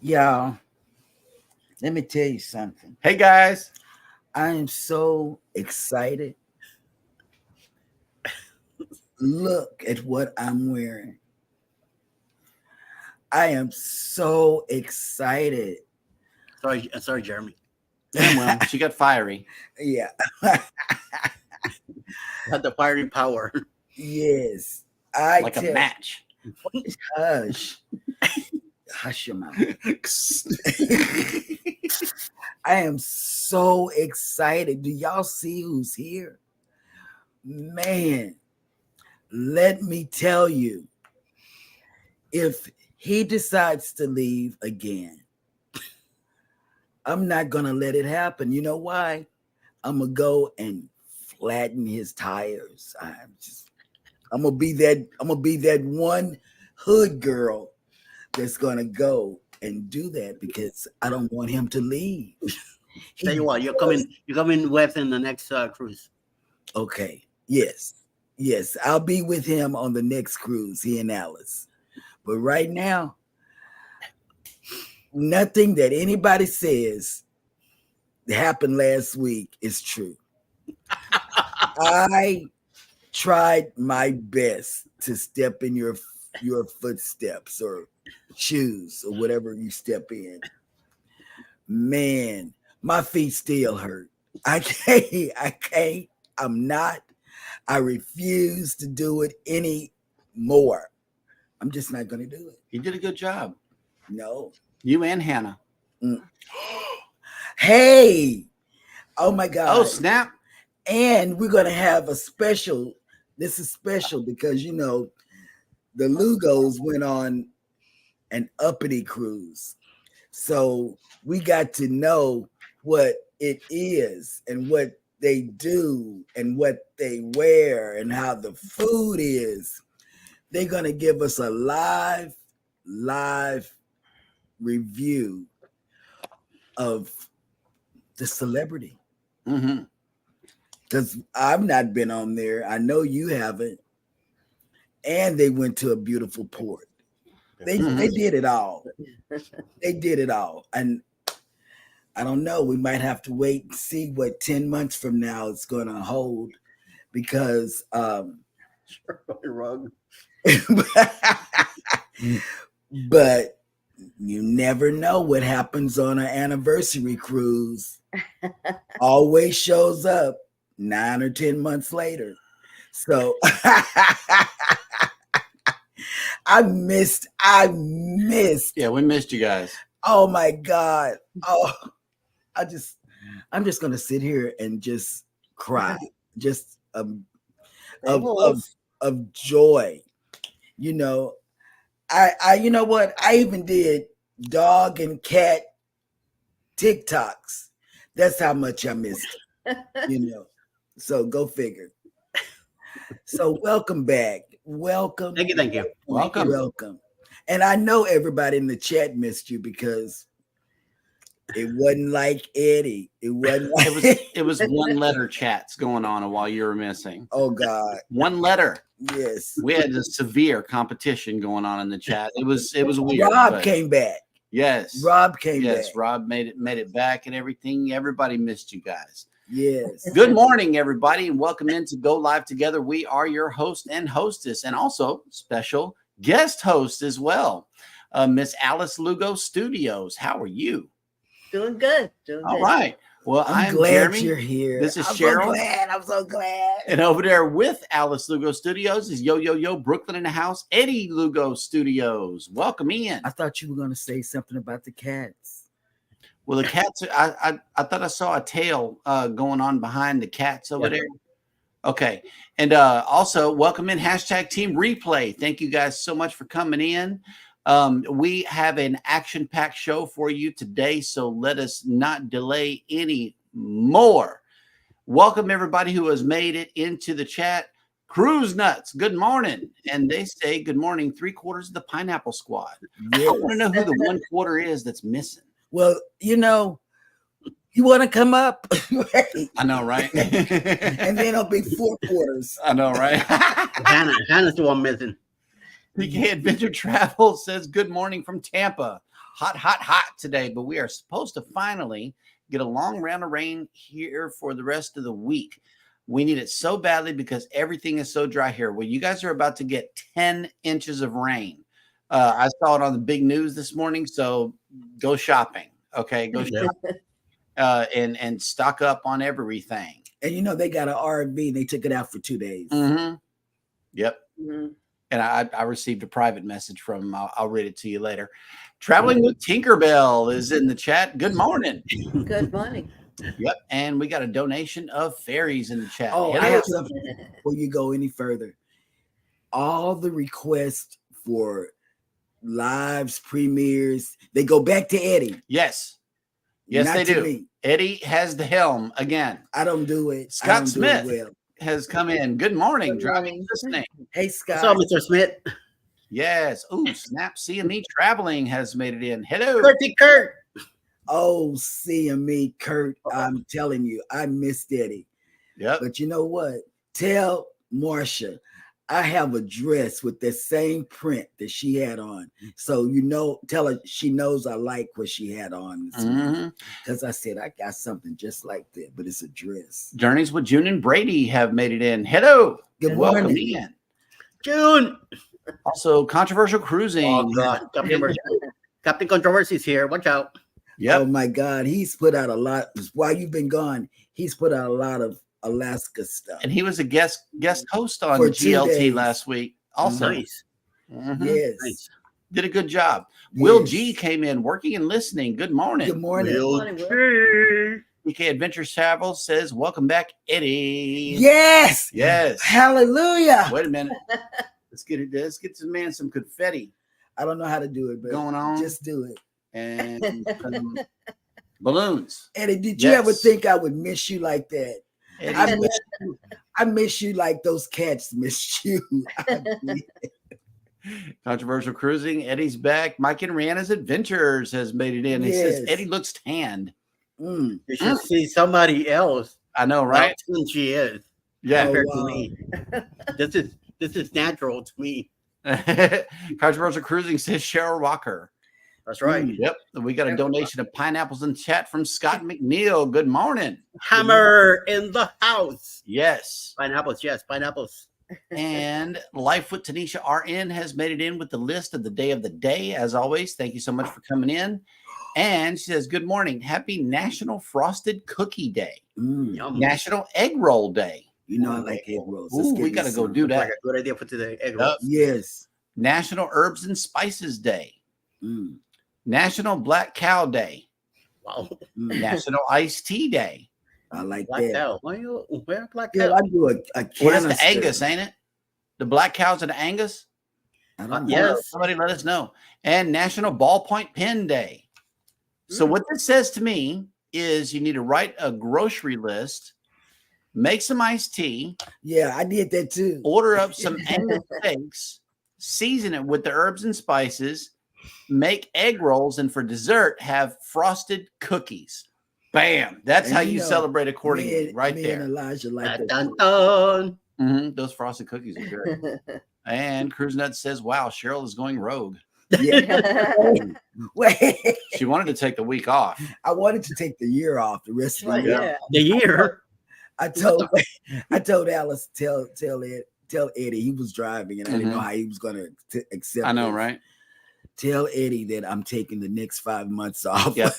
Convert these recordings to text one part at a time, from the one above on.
Y'all, let me tell you something. Hey guys. I am so excited. Look at what I'm wearing. I am so excited. Sorry, Jeremy. Well, she got fiery. Yeah. Had the fiery power. Yes. Like a match. Hush. Hush your mouth. I am so excited. Do y'all see who's here? Man, let me tell you, if he decides to leave again, I'm not going to let it happen. You know why? I'm going to go and flatten his tires. I'm going to be that one hood girl that's going to go and do that because I don't want him to leave. Tell you what, you're coming west in the next cruise. Okay. Yes. I'll be with him on the next cruise, he and Alice. But right now, nothing that anybody says that happened last week is true. I tried my best to step in your footsteps or shoes or whatever you step in. Man, my feet still hurt. I can't. I refuse to do it anymore. I'm just not going to do it. You did a good job. No. You and Hannah. Hey. Oh, my God. Oh, snap. And we're going to have a special. This is special because, the Lugos went on an uppity cruise. So we got to know what it is and what they do and what they wear and how the food is. They're going to give us a live review of the celebrity. Because I've not been on there. I know you haven't. And they went to a beautiful port. They did it all. They did it all. And I don't know. We might have to wait and see what 10 months from now it's going to hold because Wrong. But you never know what happens on an anniversary cruise. Always shows up 9 or 10 months later. So I missed. Yeah, we missed you guys. Oh my God. Oh, I'm just gonna sit here and just cry. Just of joy. I you know what? I even did dog and cat TikToks. That's how much I missed it. So go figure. So welcome back. Welcome. Thank you. Welcome. And I know everybody in the chat missed you because it wasn't like Eddie. It was one letter chats going on while you were missing. Oh God. One letter. Yes. We had a severe competition going on in the chat. It was weird. Rob came back. Yes. Rob came back. Yes, Rob made it back and everything. Everybody missed you guys. Yes. Good morning, everybody, and welcome into Go Live Together. We are your host and hostess, and also special guest host as well, Miss Alice Lugo Studios. How are you? Doing good. All right. Well, I'm glad Jeremy. You're here. This is Cheryl. I'm so glad. And over there with Alice Lugo Studios is Yo Brooklyn in the house, Eddie Lugo Studios. Welcome in. I thought you were going to say something about the cats. Well, the cats, I thought I saw a tail going on behind the cats over there. Okay. And also, welcome in hashtag Team Replay. Thank you guys so much for coming in. We have an action-packed show for you today, so let us not delay any more. Welcome, everybody who has made it into the chat. Cruise Nuts, good morning. And they say good morning, 3/4 of the Pineapple Squad. Yes. I want to know who the 1/4 is that's missing. Well, you want to come up? I know, right? And then it'll be 4/4. I know, right? Hannah's the one missing. PK Adventure Travel says good morning from Tampa. hot today, but we are supposed to finally get a long round of rain here for the rest of the week. We need it so badly because everything is so dry here. Well, you guys are about to get 10 inches of rain. I saw it on the big news this morning, so go shopping. Okay, go shopping and stock up on everything. And you know, they got an RV. They took it out for 2 days. Mm-hmm. Yep. Mm-hmm. And I received a private message from him. I'll read it to you later. Traveling with Tinkerbell is in the chat. Good morning. Good morning. Yep. And we got a donation of fairies in the chat. Oh, I have something before you go any further. All the requests for lives, premieres, they go back to Eddie. Yes. Yes, Not they do. Me. Eddie has the helm again. I don't do it. Scott Smith has come in. Good morning. Driving listening. Hey, Scott. What's up, Mr. Smith? Yes. Oh, Snap CME Traveling has made it in. Hello. Kurt. Oh, CME Kurt. I'm telling you, I missed Eddie. Yep. But you know what? Tell Marsha I have a dress with the same print that she had on. So, you know, tell her she knows I like what she had on. Because I said, I got something just like that, but it's a dress. Journeys with June and Brady have made it in. Hello. Good Welcome morning. in. June. Also, Controversial Cruising. Oh, God. Captain Controversy is here. Watch out. Yep. Oh, my God. He's put out a lot. While you've been gone, he's put out a lot of Alaska stuff. And he was a guest host on For 2 GLT days. last week. Also, Nice. Yes. Nice. Did a good job. Yes. Will G came in working and listening. Good morning. Good morning. PK Adventures Travel says, welcome back, Eddie. Yes. Yes. Hallelujah. Wait a minute. Let's get this man some confetti I don't know how to do it, but going on. just do it. And some balloons. Eddie, did you ever think I would miss you like that? Eddie, I miss you like those cats miss you. Controversial Cruising. Eddie's back. Mike and Rihanna's Adventures has made it in. He says Eddie looks tanned. You should see somebody else. I know, right? Than she is. Yeah. Compared to me. This is natural to me. Controversial Cruising says Cheryl Walker. That's right. Yep. We got a donation of pineapples in chat from Scott McNeil. Good morning. Hammer in the house. Yes. Pineapples. Yes, pineapples. And Life with Tanisha RN has made it in with the list of the day of the day. As always, thank you so much for coming in. And she says, good morning. Happy National Frosted Cookie Day. National Egg Roll Day. You know I like egg rolls. Ooh, we got to go do that. Like a good idea for today. Egg rolls. Yes. National Herbs and Spices Day. National Black Cow Day. Wow. National Iced Tea Day. I like Black that. cow. Why you wear black Yeah, cow? I do a Well, that's canister. the Angus, ain't it? The black cows are the Angus? I don't know. Yes. Somebody let us know. And National Ballpoint Pen Day. So what this says to me is you need to write a grocery list, make some iced tea, Yeah, I did that too. order up some Angus steaks, season it with the herbs and spices, make egg rolls, and for dessert, have frosted cookies. Bam. That's And how you you know, celebrate accordingly, right me there. and Elijah like that. Dun, dun. Those frosted cookies are good. And Cruise Nuts says, wow, Cheryl is going rogue. Yeah. Wait, She wanted to take the week off. I wanted to take the year off, the rest of the year. Yeah. The year. I told Alice, tell Eddie, he was driving and I didn't know how he was going to accept I know, it. right? Tell Eddie that I'm taking the next 5 months off. Yeah.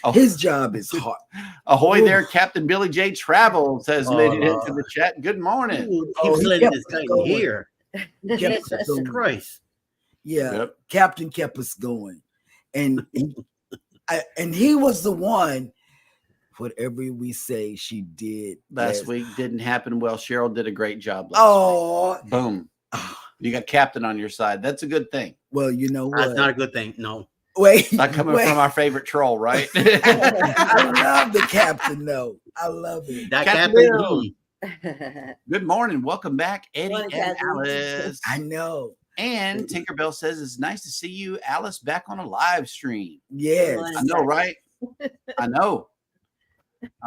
Oh. His job is hard. Ahoy Ooh. there, Captain Billy J. Travels has made it into the chat. Good morning. Ooh, Oh, keeps he letting kept this guy going. here. He kept us Jesus going. Christ. Yeah, Yep. Captain kept us going, and he was the one. Whatever we say, she did Last week didn't happen well. Cheryl did a great job last Oh, week. Boom. You got Captain on your side. That's a good thing. well, you know what? That's not a good thing. No. Wait, Not coming wait. from our favorite troll, right? I love the Captain, though. I love it. That Captain captain. Good morning. Welcome back, Eddie Morning, and Captain. Alice. I know. And Tinkerbell says it's nice to see you, Alice, back on a live stream. Yes. I know, right? I know.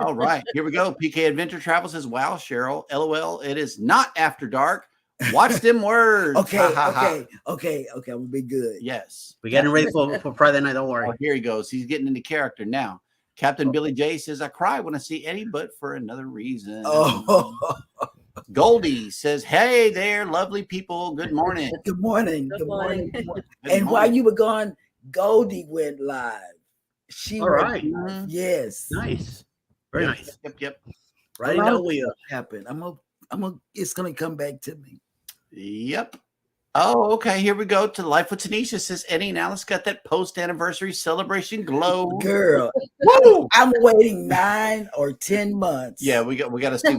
All right, here we go. PK Adventure Travel says, wow, Cheryl, LOL, it is not after dark. Watch them words. Okay, Ha, ha, ha. okay. I'm gonna be good. Yes. We're getting ready for Friday night. Don't worry. Oh, here he goes. He's getting into character now. Captain Billy J says, I cry when I see Eddie, but for another reason. Oh, Goldie says, hey there, lovely people. Good morning. good morning. Good morning. Good morning. Good And while morning. you were gone, Goldie went live. She All went right. live. Yes. Nice. Very Yep, nice. Yep. Right A lot now of we stuff happened. It's gonna come back to me. Yep. Oh, okay. Here we go to Life with Tanisha. Says Eddie and Alice got that post-anniversary celebration glow. Girl, Woo! I'm waiting 9 or 10 months. Yeah, we got to see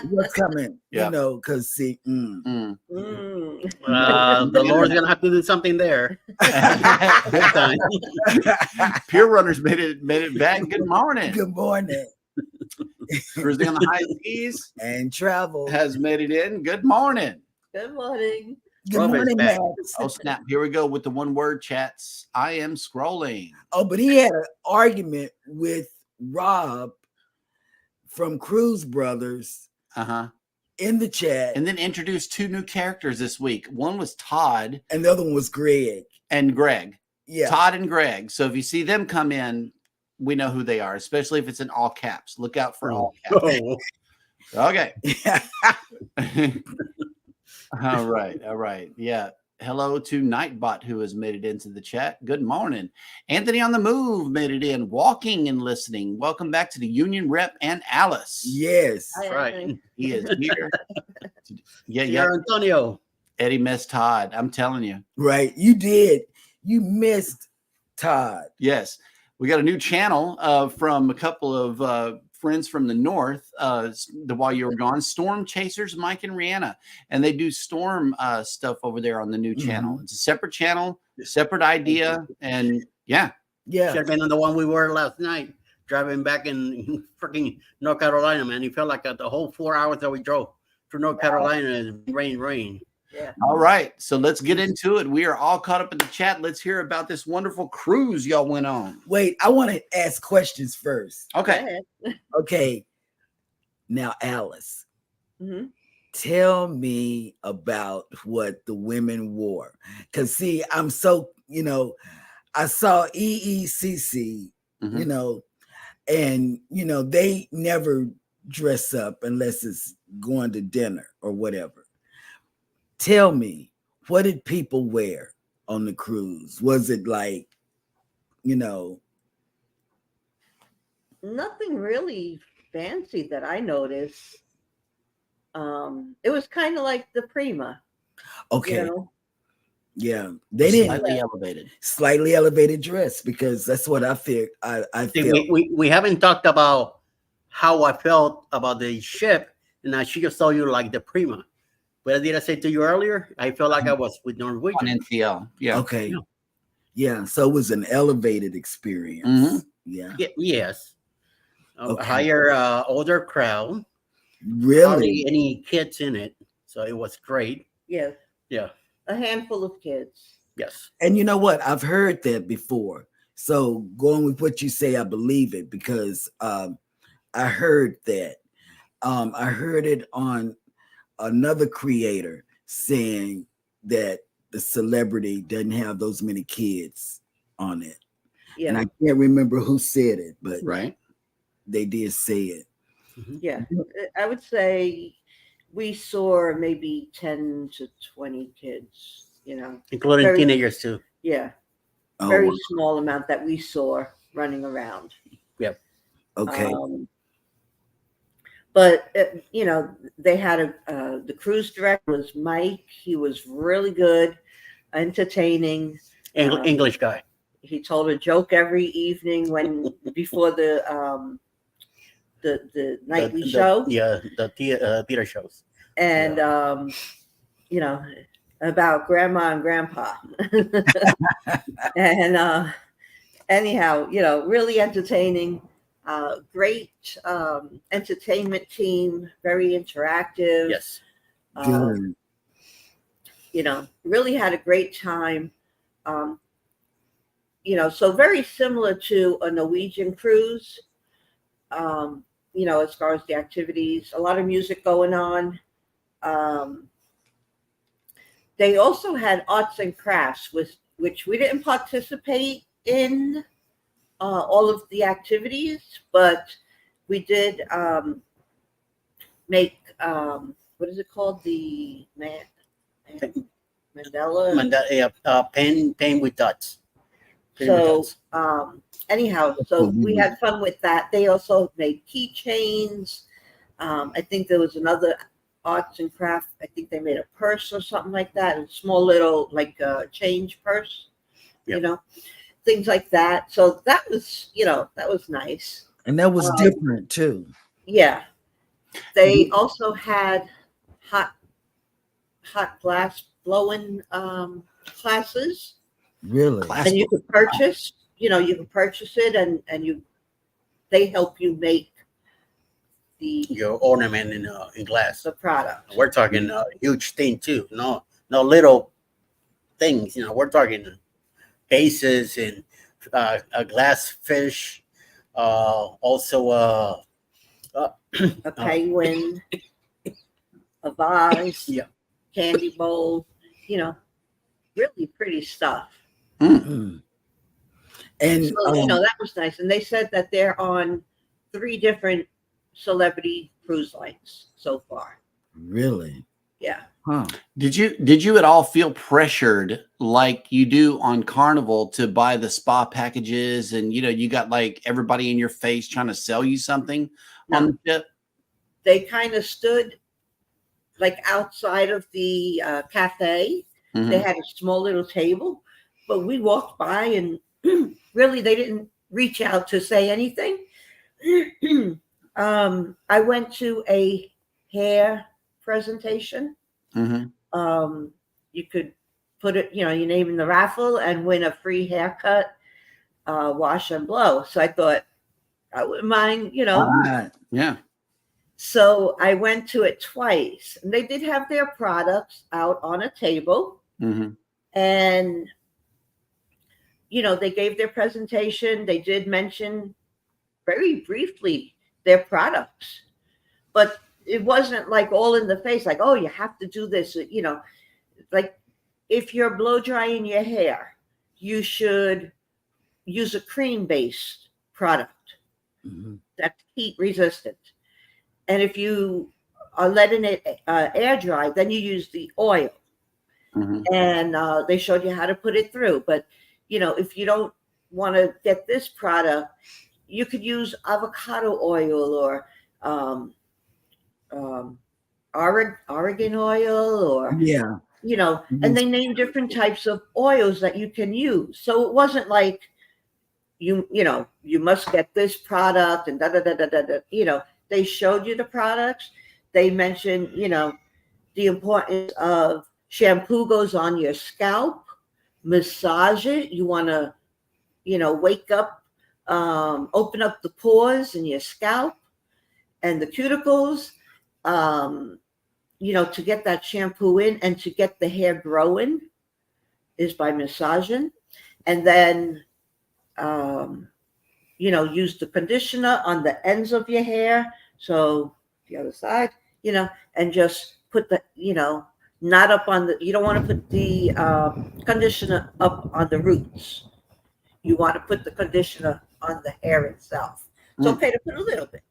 what's coming. Yeah. You know, because see, Mm. the Lord's gonna have to do something there. Big time. Pure Runners made it back. Good morning. good morning Cruising on the high seas and travel. has made it in. Good morning. Good morning. Good Rob is morning, back. Max. Oh snap! Here we go with the one word chats. I am scrolling. Oh, but he had an argument with Rob from Cruise Brothers in the chat, And then introduced 2 new characters this week. One was Todd and the other one was Greg. and Greg. Yeah. Todd and Greg. So if you see them come in, we know who they are, especially if it's in all caps. Look out for all caps. Oh, Okay. All right. Yeah. Hello to Nightbot, who has made it into the chat. Good morning. Anthony on the Move made it in, walking and listening. Welcome back to the Union Rep and Alice. Yes. Hi, right. Anthony. He is here. Yeah. Dear Antonio. Eddie missed Todd. I'm telling you. Right. You did. You missed Todd. Yes. We got a new channel from a couple of friends from the north while you were gone, Storm Chasers, Mike and Rihanna, and they do storm stuff over there on the new channel. It's a separate channel, separate idea, and yeah. Should have been on the one we were last night, driving back in freaking North Carolina, man. You felt like the whole 4 hours that we drove through North Carolina is rain. Yeah. All right, so let's get into it. We are all caught up in the chat. Let's hear about this wonderful cruise y'all went on. Wait, I want to ask questions first. Okay. Okay. Now, Alice, Mm-hmm. tell me about what the women wore. Because, see, I'm so, I saw EECC, and, they never dress up unless it's going to dinner or whatever. Tell me, what did people wear on the cruise? Was it like, Nothing really fancy that I noticed. It was kind of like the Prima. okay, You know? yeah, they didn't Slightly elevated. slightly elevated dress, because that's what I feel. I feel. We haven't talked about how I felt about the ship, and I should have told you like the Prima. What did I say to you earlier? I felt like I was with On Norwegian. NCL. Yeah. Okay. Yeah. So it was an elevated experience. Mhm. Yeah. Yes. Okay. Higher, older crowd. Really? Hardly any kids in it, so it was great. Yes. Yeah. A handful of kids. Yes. And you know what? I've heard that before. So going with what you say, I believe it, because I heard that. I heard it on another creator saying that the celebrity doesn't have those many kids on it. Yeah. And I can't remember who said it, but Right. they did say it. Yeah. I would say we saw maybe 10 to 20 kids, Including Very- teenagers too. Yeah. Oh, Very wow. small amount that we saw running around. Okay. But they had the cruise director was Mike. He was really good, entertaining. English guy. He told a joke every evening before the nightly show. Yeah, the theater shows. And about grandma and grandpa. And anyhow, really entertaining. Great entertainment team, very interactive. Yes. Good. Really had a great time. So very similar to a Norwegian cruise. As far as the activities, a lot of music going on. they also had arts and crafts, which we didn't participate in all of the activities, but we did make what is it called? The Mandela. Paint with dots. So anyhow, so we had fun with that. They also made keychains. I think there was another arts and craft. I think they made a purse or something like that, a small little like change purse, Yep. you know, things like that. So that was, that was nice. And that was different too. Yeah. They also had hot glass blowing classes. Really? And you could purchase, it and they help you make your ornament in glass. the product. We're talking a huge thing too. No little things. We're talking vases and a glass fish. Also A penguin, a vase, Yeah. candy bowl, really pretty stuff. Mm. And So, that was nice. And they said that they're on 3 different celebrity cruise lines so far. really? Yeah. Huh. Did you at all feel pressured like you do on Carnival to buy the spa packages and you got like everybody in your face trying to sell you something on the ship? They kind of stood like outside of the cafe. Mhm. They had a small little table, but we walked by and really they didn't reach out to say anything. I went to a hair presentation. Mhm. You could put it, your name in the raffle and win a free haircut, wash and blow. So I thought I wouldn't mind, Yeah. So I went to it twice, and they did have their products out on a table, Mhm. and they gave their presentation. They did mention very briefly their products, but it wasn't like all in the face, like, oh, you have to do this, like if you're blow drying your hair, you should use a cream-based product that's heat resistant. And if you are letting it air dry, then you use the oil. Mhm. And they showed you how to put it through. But, if you don't want to get this product, you could use avocado oil or Oregon oil or, Yeah. and they named different types of oils that you can use. So it wasn't like you must get this product and da. They showed you the products. They mentioned, the importance of shampoo goes on your scalp, massage it. You want to, wake up, open up the pores in your scalp and the cuticles, to get that shampoo in and to get the hair growing is by massaging. And then, use the conditioner on the ends of your hair. So the other side, and just put the, not up on the, you don't want to put the conditioner up on the roots. You want to put the conditioner on the hair itself. It's okay to put a little bit,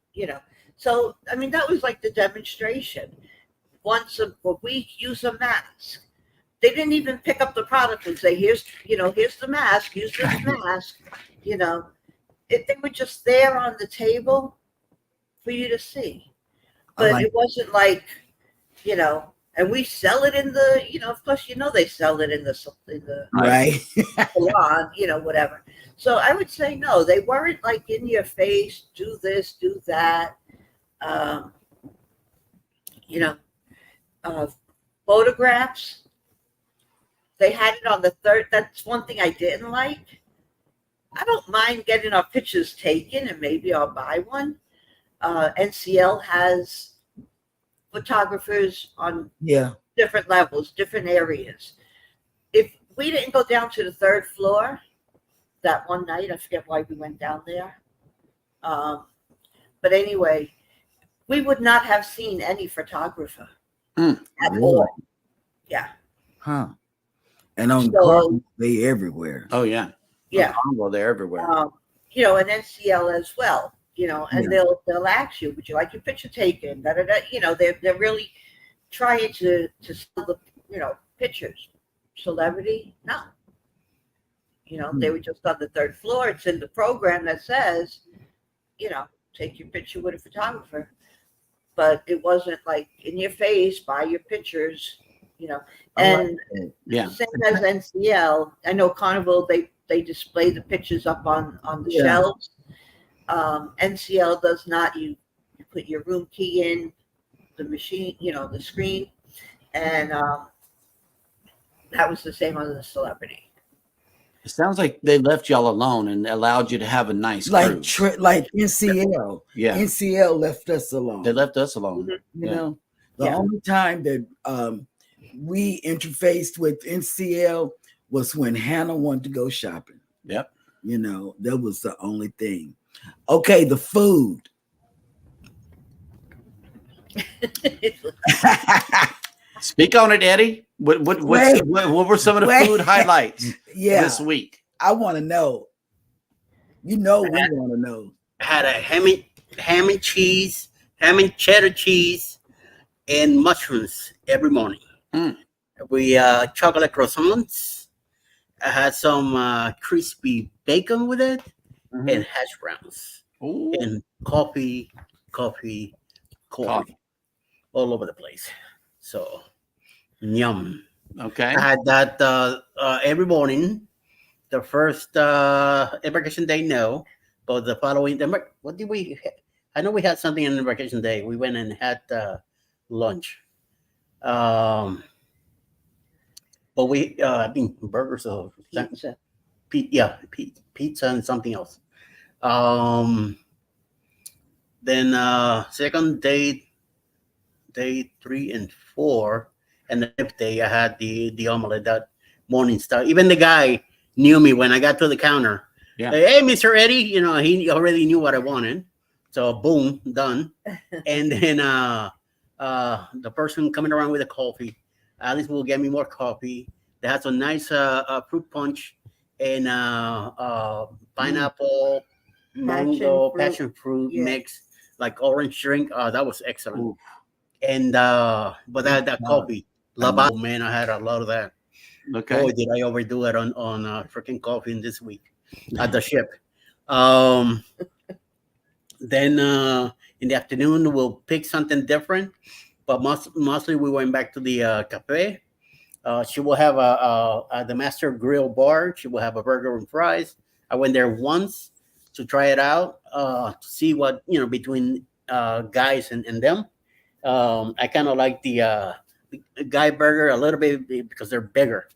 So, I mean, that was like the demonstration. Once a week, use a mask. They didn't even pick up the product and say, here's the mask, use this mask, they were just there on the table for you to see. But it wasn't like, and we sell it in the, of course, they sell it in the Right. salon, whatever. So I would say, no, they weren't like in your face, do this, do that. Photographs, they had it on the third. That's one thing I didn't like. I don't mind getting our pictures taken and maybe I'll buy one. NCL has photographers on different levels, different areas. If we didn't go down to the 3rd floor that one night, I forget why we went down there. But anyway, we would not have seen any photographer at all. Yeah. Huh. And on So- Carnival, they everywhere. Oh yeah. Yeah. Well, they're everywhere. You know, and NCL as well. You know, and Yeah. they'll ask you, would you like your picture taken? Da, da, da. You know, they're really trying to sell the pictures. Celebrity, no. You know, they were just on the third floor. It's in the program that says, take your picture with a photographer. But it wasn't like in your face, buy your pictures, And Yeah. same as NCL, I know Carnival, they display the pictures up on the Yeah. shelves. NCL does not. You put your room key in the machine, the screen, and that was the same on the Celebrity. It sounds like they left y'all alone and allowed you to have a nice cruise. Like NCL. Yeah. NCL left us alone. They left us alone. You know, the only time that we interfaced with NCL was when Hannah wanted to go shopping. Yep. You know, that was the only thing. Okay, the food. Speak on it, Eddie. What were some of the food highlights this week? I want to know. We want to know. I had a ham and cheese, ham and cheddar cheese, and mushrooms every morning. We chocolate croissants. I had some crispy bacon with it, and hash browns. Ooh. And coffee, all over the place. So, yum. Okay. I had that every morning. The first embarkation day, no. But the following, what did we? I know we had something on embarkation day. We went and had lunch. But we, burgers or Pizza. Pizza and something else. Then second day 3 and 4, and the fifth day I had the omelet, that morning stuff. Even the guy knew me when I got to the counter. Yeah. Hey, Mr. Eddie, he already knew what I wanted. So boom, done. And then the person coming around with the coffee, Alice will get me more coffee. They had some nice fruit punch and pineapple, mango, passion fruit mix, like orange drink. That was excellent. Ooh. And but that coffee, Lavabo, man, I had a lot of that. Okay. Boy, did I overdo it on freaking coffee in this week at the ship. Then in the afternoon we'll pick something different, but mostly we went back to the cafe. She will have the Master Grill bar. She will have a burger and fries. I went there once to try it out, to see what between guys and them. I kind of like the guy burger a little bit because they're bigger,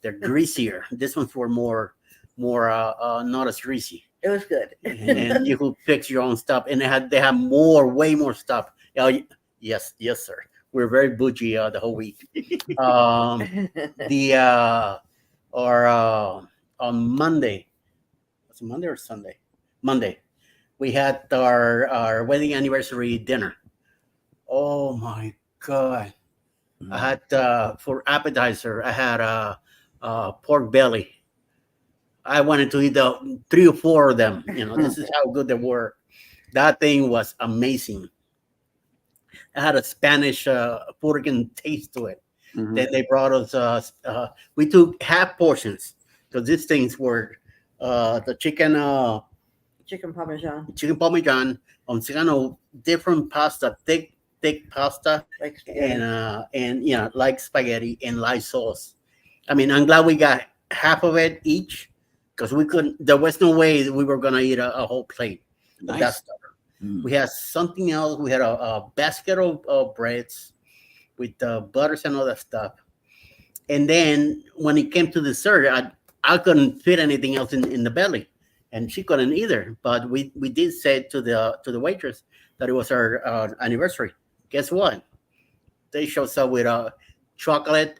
they're greasier. This one's for more not as greasy. It was good. And you could fix your own stuff, and they have way more stuff. Yes, sir. We're very bougie the whole week. On Monday, was it Monday or Sunday? Monday, we had our wedding anniversary dinner. Oh my God! I had for appetizer, I had pork belly. I wanted to eat 3 or 4 of them. This is how good they were. That thing was amazing. It had a Spanish Puerto Rican taste to it. Mm-hmm. Then they brought us. We took half portions because these things were the chicken Parmesan. Chicken parmesan on different pasta, thick pasta, Like spaghetti. and like spaghetti and light sauce. I mean, I'm glad we got half of it each because we couldn't. There was no way we were gonna eat a whole plate of that stuff. We had something else. We had a basket of breads with butters and all that stuff. And then when it came to dessert, I couldn't fit anything else in the belly, and she couldn't either. But we did say to the waitress that it was our anniversary. Guess what? They showed up with a chocolate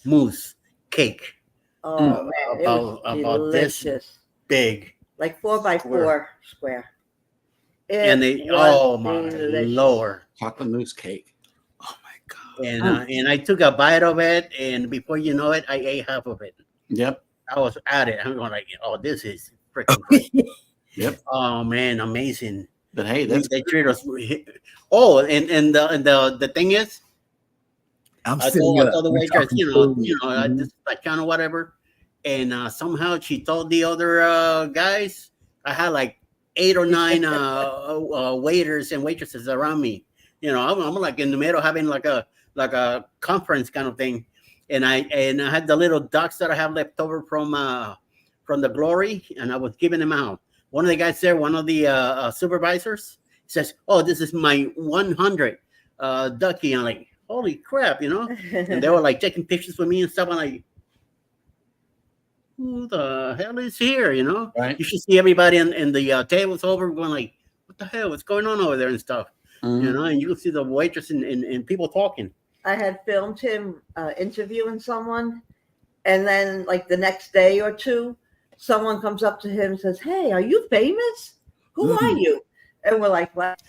mousse cake. Oh man, it was delicious. This big, like 4x4 square. And they, oh my Lord, chocolate mousse cake. Oh my and I took a bite of it, and before you know it, I ate half of it. Yep. I was at it. I'm going like, oh, this is freaking great. Yep. Oh man, amazing. But hey, that's They treat us. Oh, and the thing is, I'm I sitting told up. the we're waitress, talking food. this is my kind of whatever, and somehow she told the other guys. I had like 8 or 9 waiters and waitresses around me. I'm like in the middle having like a conference kind of thing, and I had the little ducks that I have left over from the glory, and I was giving them out. One of the guys there, one of the supervisors, says, "Oh, this is my 100 ducky." I'm like, "Holy crap!" And they were like taking pictures with me and stuff. I'm like, "Who the hell is here?" Right. You should see everybody in the tables over going like, "What the hell? What's going on over there?" and stuff. And you can see the waitress and people talking. I had filmed him interviewing someone, and then like the next day or two, someone comes up to him and says, "Hey, are you famous? Who are you?" And we're like, "What?"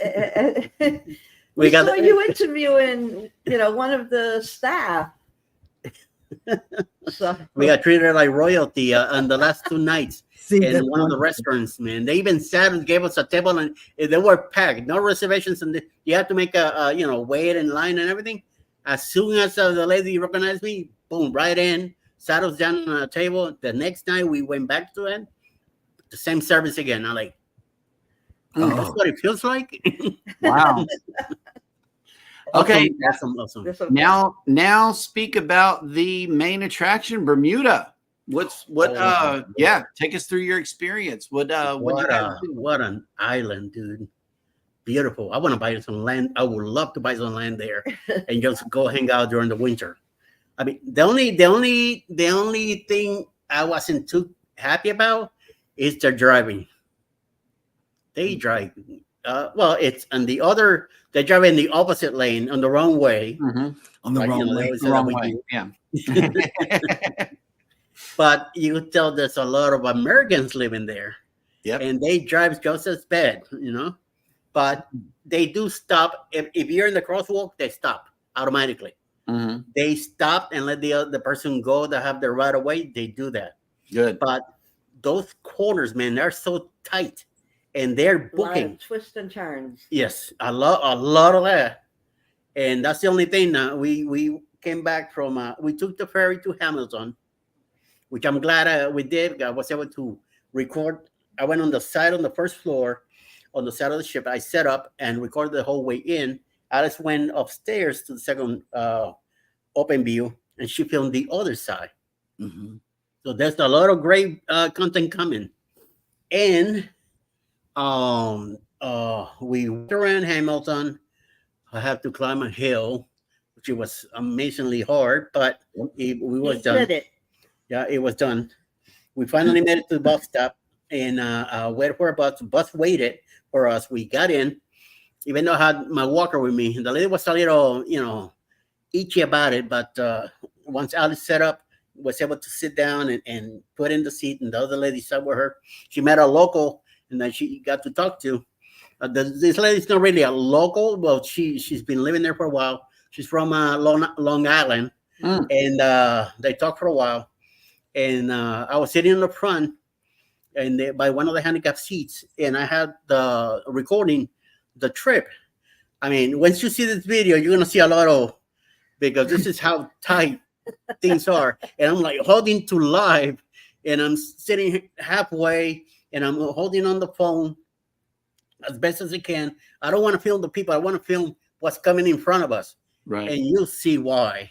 we saw you interviewing, one of the staff. So we got treated like royalty on the last 2 nights. In one of the restaurants, man. They even sat and gave us a table, and they were packed, no reservations, and you have to make a wait in line and everything. As soon as the lady recognized me, boom, right in, sat us down on a table. The next night we went back to it, the same service again. I'm like, that's what it feels like. Wow. Okay. Awesome. Now speak about the main attraction, Bermuda. Take us through your experience. What an island, dude. Beautiful. I want to buy some land. I would love to buy some land there and just go hang out during the winter. I mean, the only thing I wasn't too happy about is their driving. They drive it's on the other. They drive in the opposite lane on the wrong way. On the wrong way. Yeah. But you could tell there's a lot of Americans living there. Yep. And they drive just as bad, But they do stop. If you're in the crosswalk, they stop automatically. They stop and let the person go that have the right of way. They do that. Good. But those corners, man, they're so tight. And they're booking. A lot of twists and turns. Yes, a lot of that. And that's the only thing. We came back from, we took the ferry to Hamilton, which I'm glad we did. I was able to record. I went on the first floor, on the side of the ship. I set up and recorded the whole way in. Alice went upstairs to the second open view, and she filmed the other side. So there's a lot of great content coming. And we went around Hamilton. I had to climb a hill, which was amazingly hard, but we was done. Did it. Yeah, it was done. We finally made it to the bus stop and waited for a bus. The bus waited for us. We got in, even though I had my walker with me. The lady was a little, itchy about it, but once Alice set up, was able to sit down and put in the seat, and the other lady sat with her. She met a local, and then she got to talk to. This lady's not really a local. Well, she's been living there for a while. She's from Long Island, and they talked for a while. And I was sitting in the front, and by one of the handicap seats, and I had the recording the trip. I mean, once you see this video, you're gonna see a lot of, because this is how tight things are. And I'm like holding to live, and I'm sitting halfway, and I'm holding on the phone as best as I can. I don't want to film the people. I want to film what's coming in front of us. Right. And you'll see why.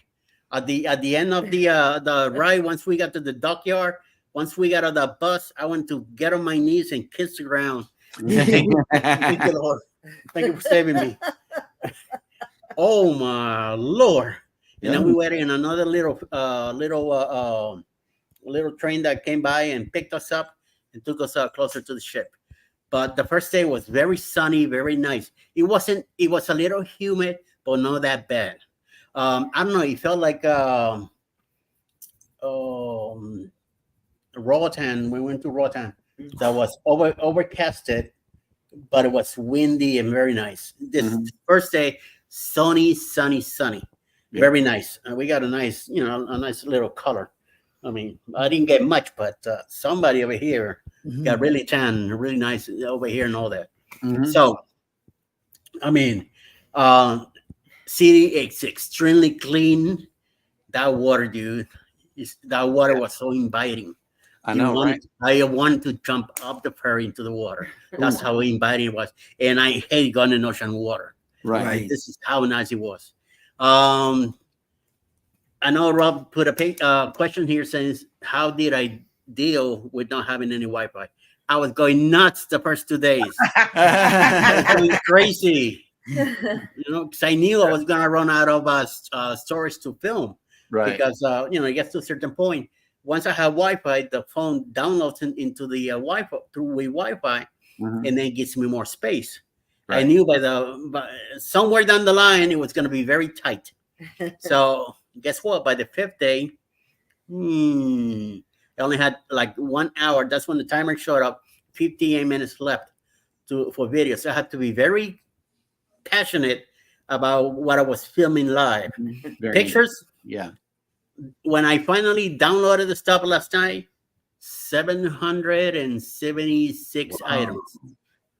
At the end of the ride, once we got to the dockyard, once we got on the bus, I went to get on my knees and kiss the ground. Thank you, Lord. Thank you for saving me. Oh my Lord. And then we went in another little train that came by and picked us up and took us closer to the ship. But the first day was very sunny, very nice. It was a little humid, but not that bad. I don't know. It felt like Roatan. We went to Roatan. That was overcasted, but it was windy and very nice. This first day, sunny. Very nice. We got a nice, a nice little color. I mean, I didn't get much, but somebody over here got really tan, really nice over here and all that. So, I mean, city, it's extremely clean. That water, dude, that water was so inviting. I know, right? I wanted to jump up the ferry into the water. That's how inviting it was. And I hate going in ocean water. Right. This is how nice it was. I know Rob put a question here saying, how did I deal with not having any Wi-Fi? I was going nuts the first 2 days. I was going crazy. Because I knew I was going to run out of storage to film. Right. Because, it gets to a certain point. Once I have Wi-Fi, the phone downloads into the Wi-Fi through Wi-Fi, and then gives me more space. Right. I knew by somewhere down the line it was going to be very tight. So guess what? By the 5th day, I only had like 1 hour. That's when the timer showed up. 58 minutes left for video. So I had to be very passionate about what I was filming live. Pictures. Yeah. When I finally downloaded the stuff last night, 776 items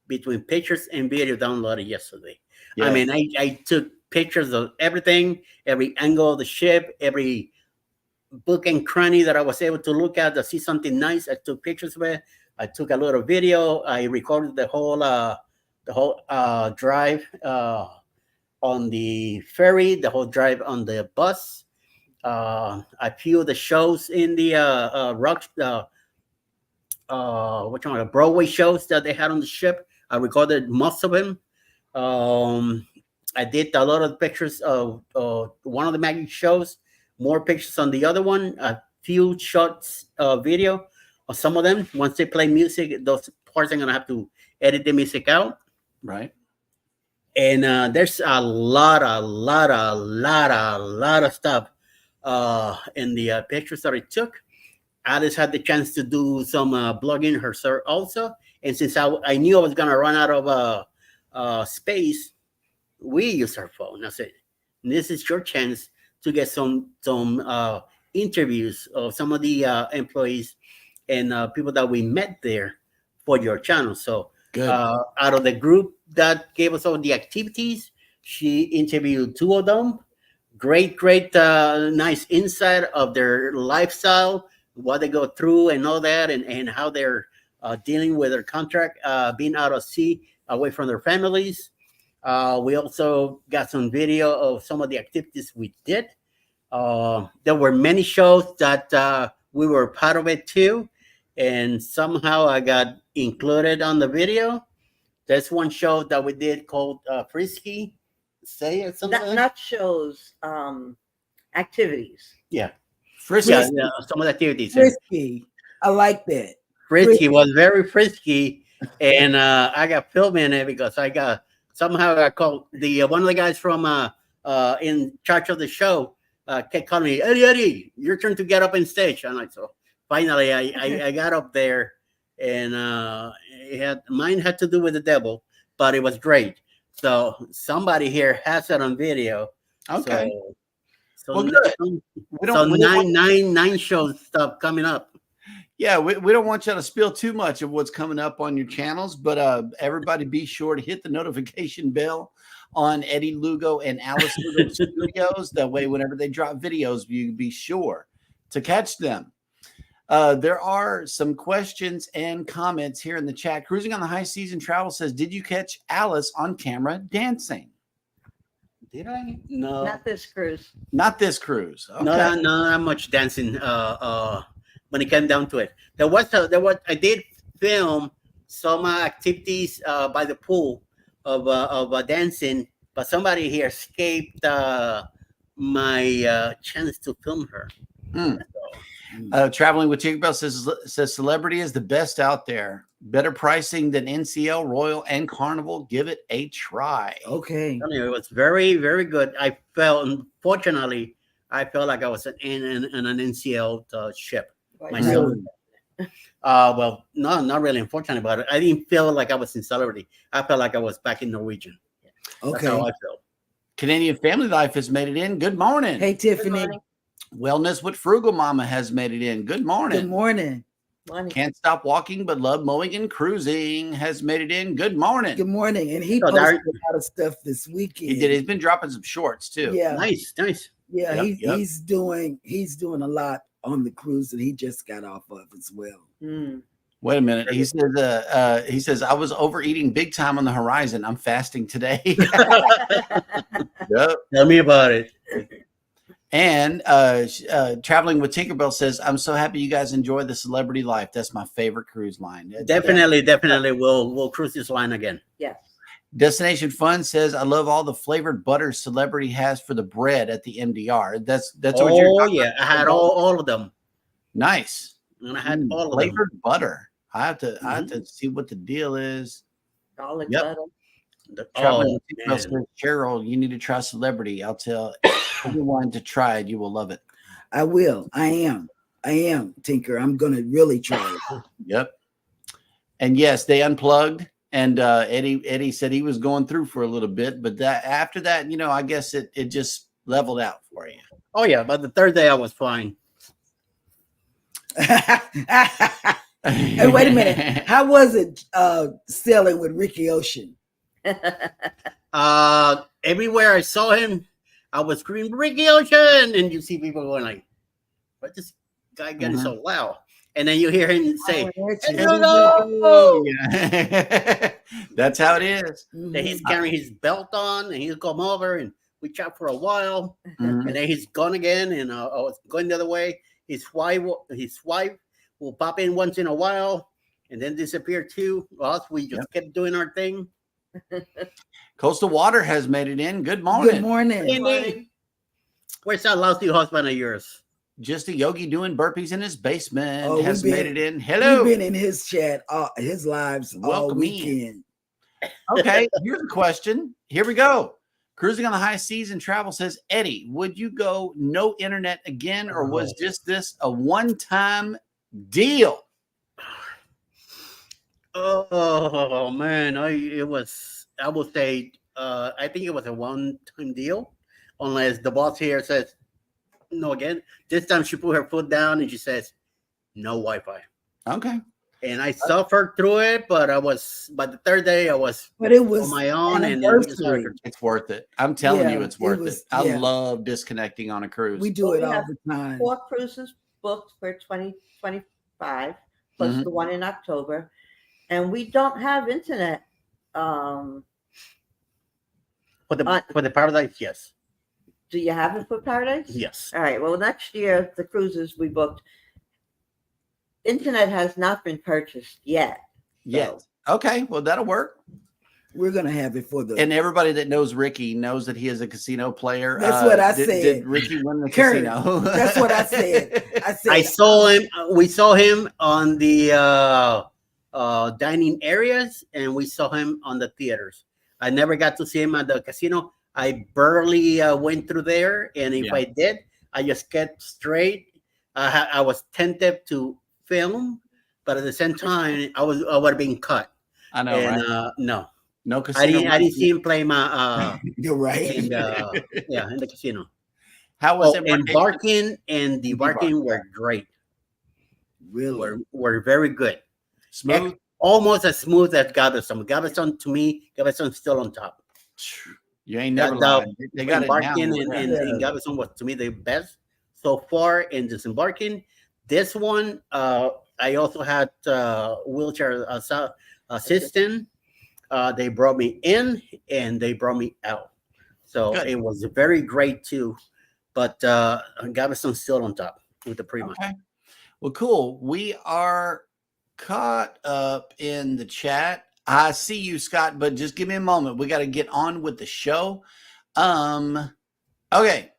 between pictures and video downloaded yesterday. Yes. I mean, I took pictures of everything, every angle of the ship, every book and cranny that I was able to look at to see something nice. I took pictures of it. I took a little video. I recorded the whole drive on the ferry, the whole drive on the bus. A few of the shows in the Broadway shows that they had on the ship. I recorded most of them. I did a lot of pictures of one of the magic shows, more pictures on the other one, a few shots video of some of them. Once they play music, those parts I'm going to have to edit the music out. Right. And there's a lot of stuff in the pictures that I took. Alice had the chance to do some blogging herself also. And since I knew I was going to run out of space, we used her phone. I said, this is your chance to get some interviews of some of the employees and people that we met there for your channel. So out of the group that gave us all the activities, she interviewed 2 of them. Great, nice insight of their lifestyle, what they go through and all that, and how they're dealing with their contract, being out of sea, away from their families. We also got some video of some of the activities we did. There were many shows that we were part of it too, and somehow I got included on the video. There's one show that we did called Frisky. Say it something. Not shows, activities. Yeah. Frisky. Yeah, some of the activities. Frisky. I like that. Frisky was very frisky, and I got filmed in it because I got called one of the guys from in charge of the show kept calling me, Eddie, your turn to get up on stage. And so finally I got up there, and mine had to do with the devil, but it was great. So somebody here has it on video. Okay. So well, good. Nine shows stuff coming up. Yeah, we don't want you to spill too much of what's coming up on your channels, but everybody be sure to hit the notification bell on Eddie Lugo and Alice Lugo Studios. That way, whenever they drop videos, you be sure to catch them. There are some questions and comments here in the chat. Cruising on the High Season Travel says, did you catch Alice on camera dancing? Did I? No. Not this cruise. Not this cruise. Okay. Not much dancing when it came down to it. I did film some activities by the pool of dancing, but somebody here escaped my chance to film her. Traveling with Tinkerbell says Celebrity is the best out there. Better pricing than NCL, Royal, and Carnival. Give it a try. Okay. It was very, very good. Unfortunately, I felt like I was in an NCL ship myself. Well, no, not really. Unfortunately, but I didn't feel like I was in Celebrity. I felt like I was back in Norwegian. Okay. That's how I felt. Canadian Family Life has made it in. Good morning. Hey, Good Tiffany. morning. Wellness with Frugal Mama has made it in. Good morning. Good morning. Morning. Can't stop walking but love mowing and cruising has made it in. Good morning. Good morning. And he So posted there- a lot of stuff this weekend. He did. He's been dropping some shorts too. Yeah. Nice. Yeah, Yep, yep. he's doing a lot on the cruise that he just got off of as well. Mm. Wait a minute. He says I was overeating big time on the horizon. I'm fasting today. Yep. Tell me about it. And Traveling with Tinkerbell says, I'm so happy you guys enjoy the celebrity life. That's my favorite cruise line. Definitely. We'll cruise this line again. Yes. Destination Fun says, I love all the flavored butter Celebrity has for the bread at the MDR. That's what you're talking about. I had all of them. Nice. And I had all of them. Flavored butter. I have to see what the deal is. Garlic Yep. butter. Traveling with Tinkerbell says, Cheryl, you need to try Celebrity. I'll tell everyone to try it. You will love it. I will. I am, Tinker. I'm gonna really try it. Yep. And yes, they unplugged. And Eddie said he was going through for a little bit, but after that, I guess it just leveled out for you. Oh yeah, but the third day I was fine. Hey, wait a minute. How was it sailing with Ricky Ocean? Everywhere I saw him, I was screaming Ricky Ocean, and you see people going like, "What this guy getting so loud?" And then you hear him say, Oh, Yeah. That's how it is. Then he's carrying his belt on, and he'll come over, and we chat for a while, Mhm. and then he's gone again, and I was going the other way. His wife will pop in once in a while, and then disappear too. Us, we just kept doing our thing. Coastal Water has made it in. Good morning. Good morning. Hey, where's that lousy husband of yours? Just a yogi doing burpees in his basement Oh, has we've made been- it in. Hello. We've been in his chat, his lives all Welcome in. weekend. Okay, here's a question. Here we go. Cruising on the High Seas and Travel says, Eddie, would you go no internet again, or was just this a one-time deal? Oh man, I would say I think it was a one-time deal, unless the boss here says no again. This time she put her foot down and she says no Wi-Fi. Okay. And I suffered through it, but by the third day I was But it was on my own, and then we just anniversary. started. It's worth it. I'm telling Yeah, you, it's it worth was- it. I yeah. love disconnecting on a cruise. We do Well, it we all have the time. 4 cruises booked for 2025, plus Mhm. the one in October, and we don't have internet. For the Paradise, yes. Do you have it for Paradise? Yes. All right. Well, next year the cruises we booked, internet has not been purchased yet. Yes. Okay. Well, that'll work. We're gonna have it for the And everybody that knows Ricky knows that he is a casino player. That's what I Did said. Ricky win the Kurt, casino? that's what I said. I saw him. We saw him on the dining areas, and we saw him on the theaters. I never got to see him at the casino. I barely went through there, and if Yeah. I did, I just kept straight. I was tempted to film, but at the same time, I would have been cut. I know, And right? no, No casino. I didn't see him play my You're right. in the casino. How was Oh, it? embarking and debarking were great. Really? Were very good. Smooth. Almost as smooth as Galveston. Galveston, to me, Galveston's still on top. You ain't never The lied. They got it embarking down. and Galveston was, to me, the best so far in disembarking. This one, I also had wheelchair assistant. They brought me in and they brought me out. So Good. it was very great too. But Galveston's still on top with the Prima. Okay. Well, cool. We are caught up in the chat. I see you, Scott, but just give me a moment. We got to get on with the show. Okay.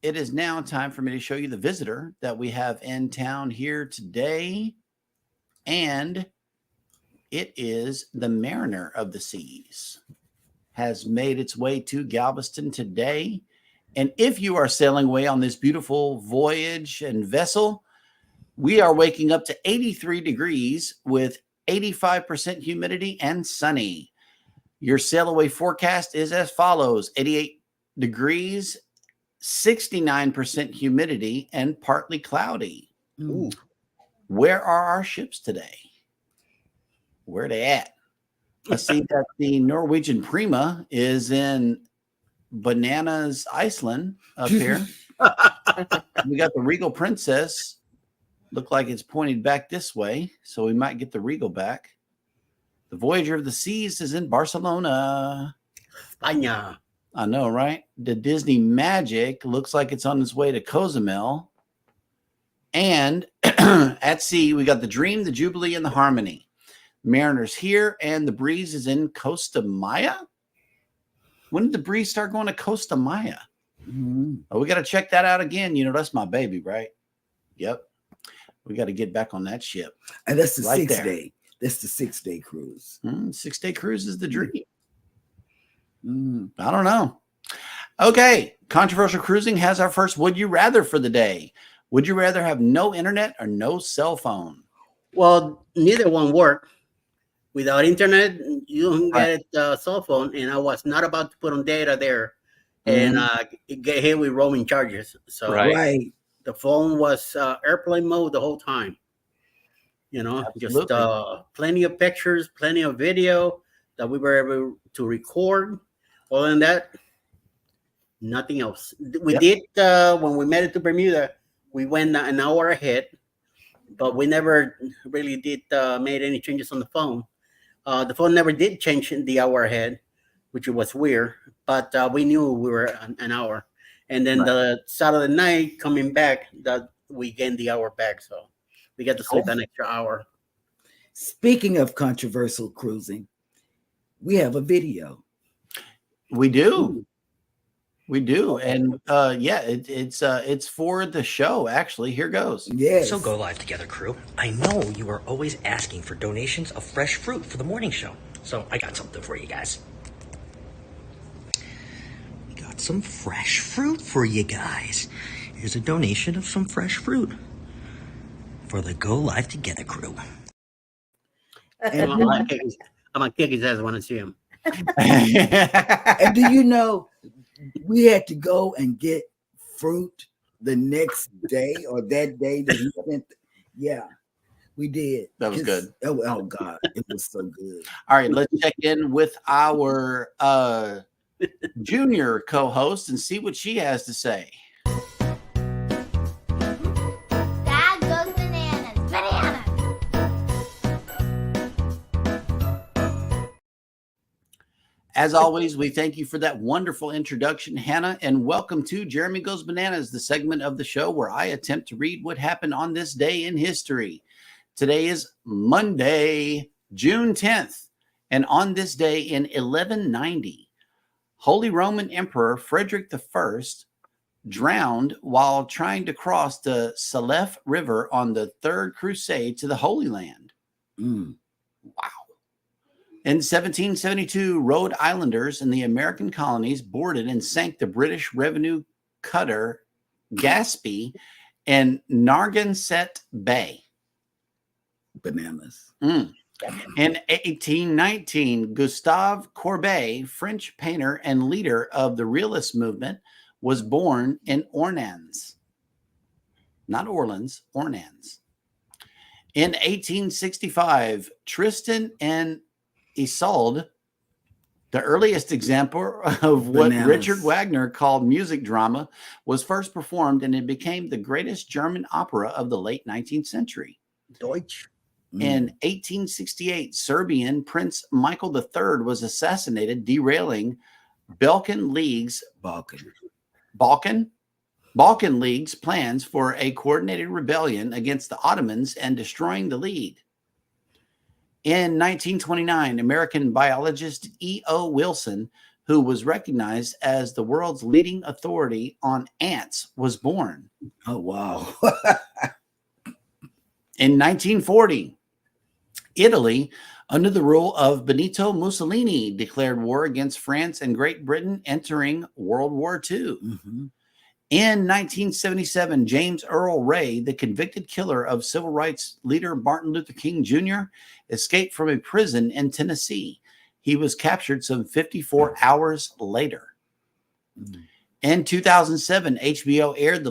It is now time for me to show you the visitor that we have in town here today. And it is the Mariner of the Seas. Has made its way to Galveston today. And if you are sailing away on this beautiful voyage and vessel, we are waking up to 83 degrees with 85% humidity and sunny. Your sail away forecast is as follows: 88 degrees, 69% humidity, and partly cloudy. Ooh. Where are our ships today? Where they at? I see that the Norwegian Prima is in Bananas, Iceland up here. We got the Regal Princess. Look like it's pointed back this way, so we might get the Regal back. The Voyager of the Seas is in Barcelona. España. I know, right? The Disney Magic looks like it's on its way to Cozumel. And at sea, we got the Dream, the Jubilee, and the Harmony. Mariner's here, and the Breeze is in Costa Maya. When did the Breeze start going to Costa Maya? Oh, we got to check that out again. You know, that's my baby, right? Yep. We got to get back on that ship. And that's the Right 6 there. day. That's the 6 day cruise. 6 day cruise is the dream. I don't know. Okay. Controversial Cruising has our first Would You Rather for the day. Would you rather have no internet or no cell phone? Well, neither one worked. Without internet, you don't get a cell phone, and I was not about to put on data there, and get hit with roaming charges. So Right. the phone was airplane mode the whole time. You know, Absolutely. just plenty of pictures, plenty of video that we were able to record. Other than that, nothing else. We did when we made it to Bermuda. We went an hour ahead, but we never really did made any changes on the phone. The phone never did change in the hour ahead, which was weird. But we knew we were an hour, and then the Saturday night coming back, that we gained the hour back, so we got to sleep an extra hour. Speaking of controversial cruising, we have a video. We do. We do. And it's for the show, actually. Here goes. Yes. So Go Live Together crew, I know you are always asking for donations of fresh fruit for the morning show. So I got something for you guys. We got some fresh fruit for you guys. Here's a donation of some fresh fruit for the Go Live Together crew. I'm gonna kick his ass when I see him. And do you know, we had to go and get fruit the next day or that day that he spent. Yeah, we did. That was good. Oh God, it was so good. All right, let's check in with our junior co-host and see what she has to say. Dad goes bananas. Bananas. As always, we thank you for that wonderful introduction, Hannah, and welcome to Jeremy Goes Bananas, the segment of the show where I attempt to read what happened on this day in history. Today is Monday, June 10th, and on this day in 1190, Holy Roman Emperor Frederick I drowned while trying to cross the Salef River on the Third Crusade to the Holy Land. Wow. In 1772, Rhode Islanders in the American colonies boarded and sank the British revenue cutter Gaspee in Narragansett Bay. Bananas. In 1819, Gustave Courbet, French painter and leader of the Realist movement, was born in Ornans. Not Orleans, Ornans. In 1865, Tristan and Isolde, the earliest example of what Bananas. Richard Wagner called music drama, was first performed, and it became the greatest German opera of the late 19th century. Deutsch. In 1868, Serbian Prince Michael III was assassinated, derailing Balkan League's plans for a coordinated rebellion against the Ottomans and destroying the League. In 1929, American biologist E.O. Wilson, who was recognized as the world's leading authority on ants, was born. Oh, wow. In 1940, Italy, under the rule of Benito Mussolini, declared war against France and Great Britain, entering World War II. In 1977, James Earl Ray, the convicted killer of civil rights leader Martin Luther King Jr., escaped from a prison in Tennessee. He was captured some 54 hours later. In 2007, HBO aired the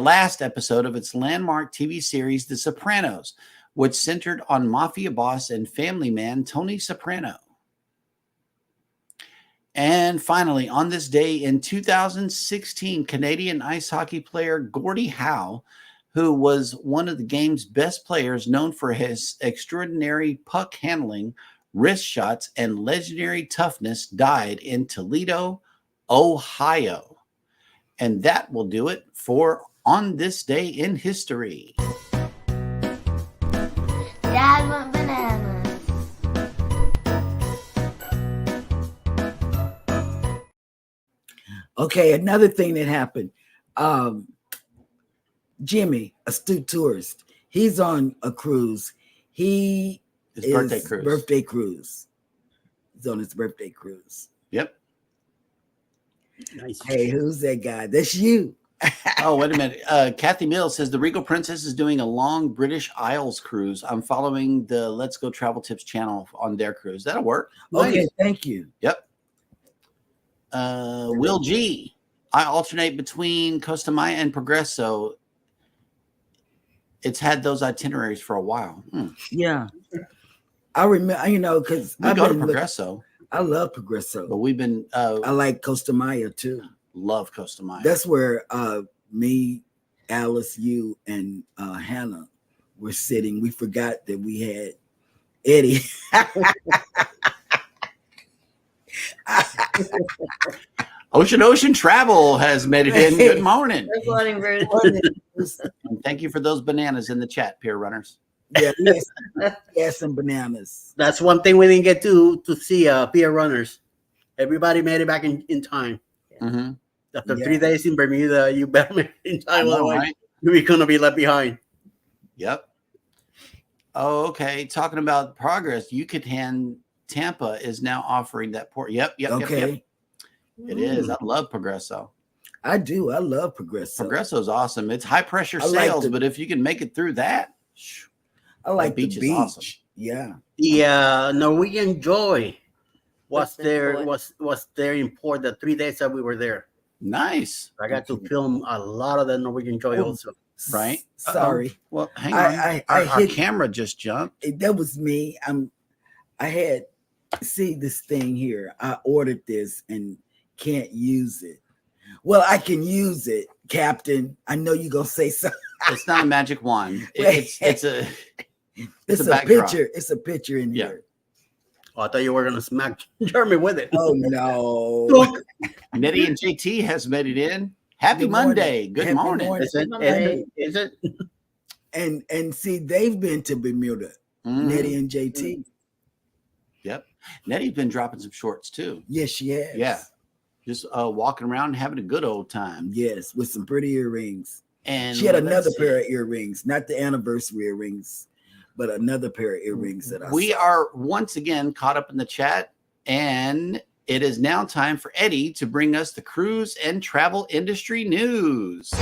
last episode of its landmark TV series, The Sopranos, which centered on mafia boss and family man Tony Soprano. And finally, on this day in 2016, Canadian ice hockey player Gordie Howe, who was one of the game's best players, known for his extraordinary puck handling, wrist shots, and legendary toughness, died in Toledo, Ohio. And that will do it for On This Day in History. Dad want bananas. Okay, another thing that happened. Jimmy, astute tourist, he's on a cruise. His birthday cruise. He's on his birthday cruise. Yep. Nice. Hey, who's that guy? That's you. Oh, wait a minute. Kathy Mills says the Regal Princess is doing a long British Isles cruise. I'm following the Let's Go Travel Tips channel on their cruise. That'll work. Okay, Nice. thank you. Yep. Will G. I alternate between Costa Maya and Progreso. It's had those itineraries for a while. Yeah. I remember, because We go to Progreso, I love Progreso. but we've been I like Costa Maya too. love Costa Maya. That's where me, Alice, you, and Hannah were sitting. We forgot that we had Eddie. Ocean Travel has made it in. Good morning. Good morning, Ruth. And thank you for those bananas in the chat, peer runners. Yeah, yes, some bananas. That's one thing we didn't get to see, peer runners. Everybody made it back in time. Mm-hmm. After Yeah. 3 days in Bermuda, you better make it in time. Otherwise, Right? you're going to be left behind. Yep. Oh, okay. Talking about progress, Yucatan Tampa is now offering that port. Yep. Okay, It is. I love Progreso. I do. I love Progreso. Progreso is awesome. It's high pressure I like sails, but if you can make it through that, I like beach the is beach. awesome. Yeah. The Norwegian Joy was Western there. Joy. Was there in port the 3 days that we were there. nice. I got to film a lot of the Norwegian Joy Oh. also. Right? Sorry. Well, hang on. I Our hit- camera just jumped. That was me. I had this thing here. I ordered this and can't use it. Well, I can use it, Captain. I know you're gonna say something. It's not a magic wand. It's a It's a a backdrop. picture. It's a picture in Yeah. here. Oh, I thought you were going to smack Jeremy with it. Oh no. Nettie and JT has made it in. Happy Good morning. Monday. Good Happy morning. morning. Is it? Monday. Is it? And see, they've been to Bermuda. Mhm. Nettie and JT. Yep. Nettie's been dropping some shorts too. Yes, she has. Yeah. Just walking around and having a good old time. Yes, with some pretty earrings. And She had let's another see. pair of earrings, not the anniversary earrings, but another pair of earrings that I We saw. are once again caught up in the chat, and it is now time for Eddie to bring us the cruise and travel industry news.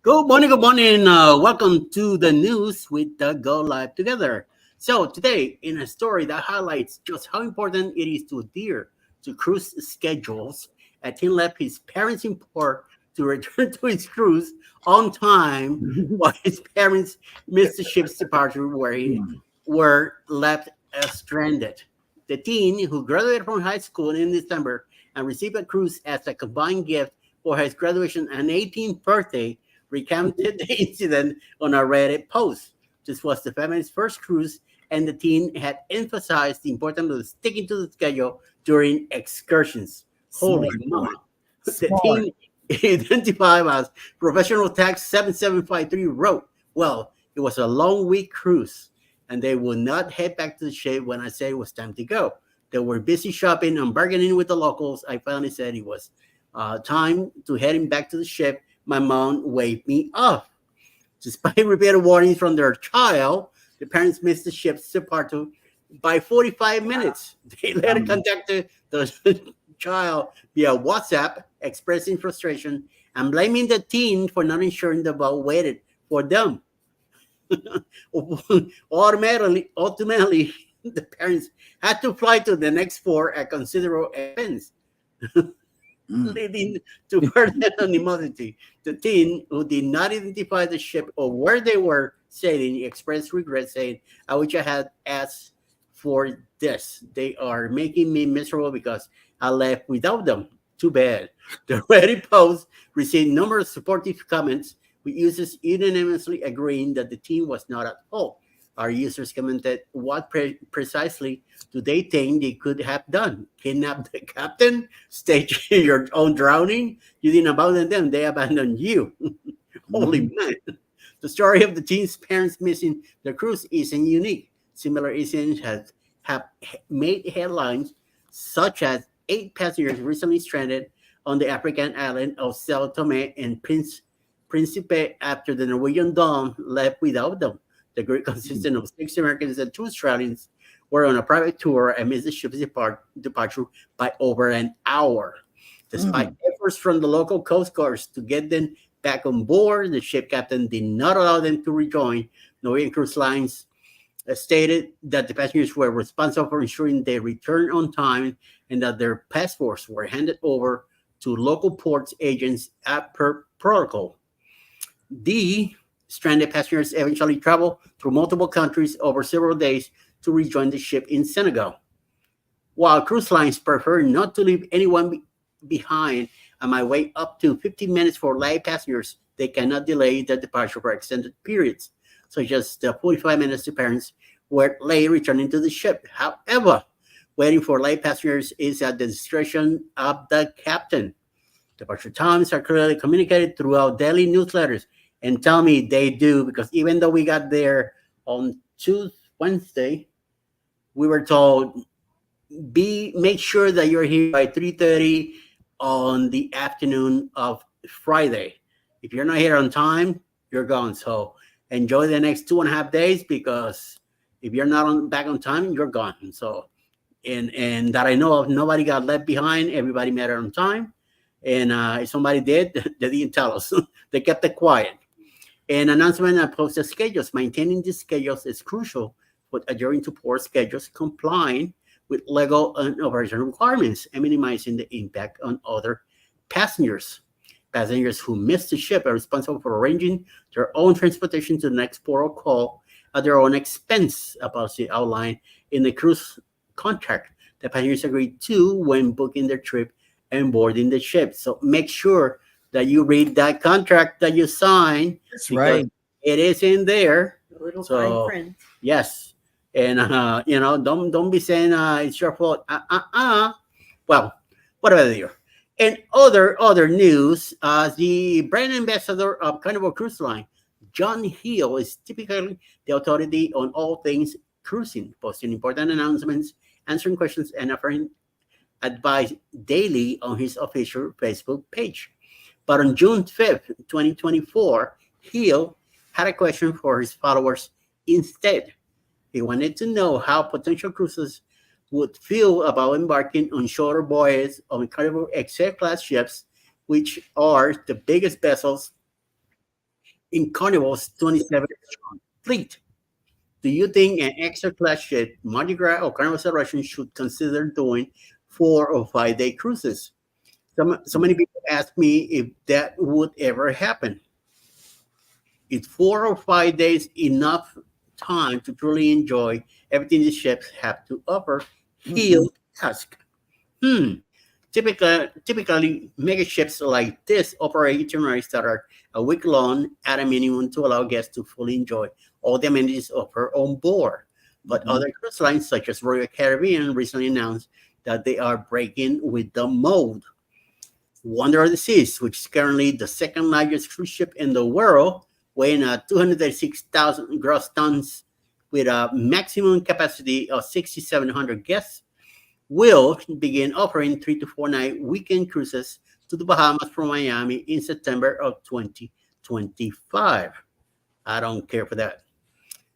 Good morning, good morning. Welcome to the news with the Go Live Together. So today, in a story that highlights just how important it is to adhere to cruise schedules, a teen left his parents in port to return to his cruise on time while his parents missed the ship's departure where he were left stranded. The teen, who graduated from high school in December and received a cruise as a combined gift for his graduation and 18th birthday, recounted the incident on a Reddit post. This was the family's first cruise, and the teen had emphasized the importance of sticking to the schedule during excursions. Holy Smart. moly. The teen, identified as Professional Tax 7753, wrote, "Well, it was a long week cruise, and they would not head back to the ship when I said it was time to go. They were busy shopping and bargaining with the locals. I finally said it was time to heading back to the ship. My mom waved me off. Despite repeated warnings from their child, the parents missed the ship's departure by 45 minutes. They later contacted the child via WhatsApp, expressing frustration and blaming the teen for not ensuring the boat waited for them. Ultimately, the parents had to fly to the next port at considerable expense, leading to further animosity. The teen, who did not identify the ship or where they were sailing, expressed regret, saying, "I wish I had asked for this. They are making me miserable because I left without them. Too bad." The Reddit post received numerous supportive comments, with users unanimously agreeing that the team was not at fault. Our users commented, "What precisely do they think they could have done? Kidnap the captain? Stage your own drowning? You didn't abandon them, they abandoned you." Holy man. The story of the team's parents missing the cruise isn't unique. Similar incidents have made headlines, such as 8 passengers recently stranded on the African island of Sao Tome and Principe after the Norwegian Dawn left without them. The group consisted of 6 Americans and 2 Australians were on a private tour and missed the ship's departure by over an hour. Despite efforts from the local coast guards to get them back on board, the ship captain did not allow them to rejoin. Norwegian Cruise Lines stated that the passengers were responsible for ensuring they returned on time and that their passports were handed over to local ports agents as per protocol. The stranded passengers eventually traveled through multiple countries over several days to rejoin the ship in Senegal. While cruise lines prefer not to leave anyone behind and might wait up to 15 minutes for late passengers, they cannot delay their departure for extended periods, such as the 45 minutes the parents were late returning to the ship. However, waiting for late passengers is at the discretion of the captain. Departure times are clearly communicated throughout daily newsletters, and tell me they do, because even though we got there on Wednesday, we were told make sure that you're here by 3:30 on the afternoon of Friday. If you're not here on time, you're gone. So enjoy the next 2.5 days, because if you're not back on time, you're gone. So and that I know of, nobody got left behind. Everybody made it on time. And if somebody did, they didn't tell us. They kept it quiet. An announcement and posted schedules. Maintaining these schedules is crucial for adhering to port schedules, complying with legal and operational requirements, and minimizing the impact on other passengers. Passengers who miss the ship are responsible for arranging their own transportation to the next port of call at their own expense, a policy outlined in the cruise contract that passengers agreed to when booking their trip and boarding the ship. So make sure that you read that contract that you sign. That's right. It is in there. A little So, fine print. yes. And don't be saying it's your fault. Well, whatever they are. And other news, the brand ambassador of Carnival Cruise Line, John Hill, is typically the authority on all things cruising, posting important announcements, answering questions, and offering advice daily on his official Facebook page. But on June 5th, 2024, Hill had a question for his followers instead. He wanted to know how potential cruisers would feel about embarking on shorter voyages on Carnival XL class ships, which are the biggest vessels in Carnival's 27-strong fleet. Do you think an XL class ship, Mardi Gras, or Carnival Celebration should consider doing 4 or 5 day cruises? So many people ask me if that would ever happen. Is 4 or 5 days enough time to truly enjoy everything the ships have to offer? He'll ask. Typically, mega ships like this operate itineraries that are a week long at a minimum to allow guests to fully enjoy all the amenities offered on board. But other cruise lines, such as Royal Caribbean, recently announced that they are breaking with the mold. Wonder of the Seas, which is currently the second largest cruise ship in the world, weighing 236,000 gross tons with a maximum capacity of 6,700 guests, will begin offering 3 to 4 night weekend cruises to the Bahamas from Miami in September of 2025. I don't care for that.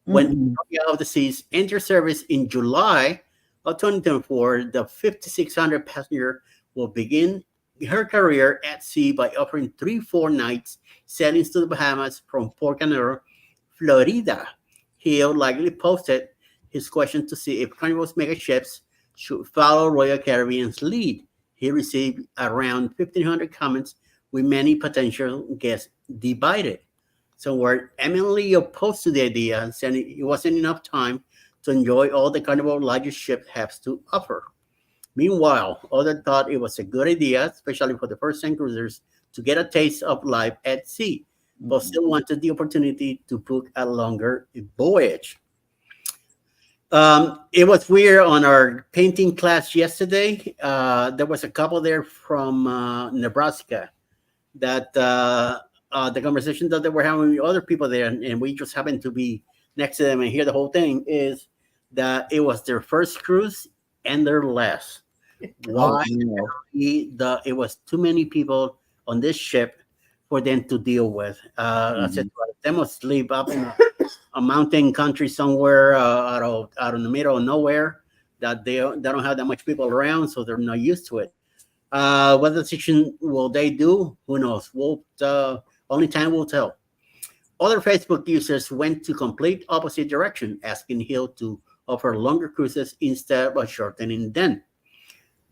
When Royal of the Seas entered service in July of 2024, the 5,600 passenger will begin her career at sea by offering 3 4 nights sailings to the Bahamas from Port Canaveral, Florida. Hill likely posted his question to see if Carnival's mega ships should follow Royal Caribbean's lead. He received around 1,500 comments, with many potential guests divided. Some were eminently opposed to the idea, saying it wasn't enough time to enjoy all the Carnival largest ship has to offer. Meanwhile, others thought it was a good idea, especially for the first-time cruisers, to get a taste of life at sea, but still wanted the opportunity to book a longer voyage. It was weird on our painting class yesterday. There was a couple there from Nebraska that the conversation that they were having with other people there, and we just happened to be next to them and hear the whole thing, is that it was their first cruise and their last. Why? It was too many people on this ship for them to deal with. I said, well, they must live up in a mountain country somewhere out in the middle of nowhere that they don't have that much people around, so they're not used to it. What decision will they do? Who knows? Only time will tell. Other Facebook users went to complete opposite direction, asking Hill to offer longer cruises instead of shortening them.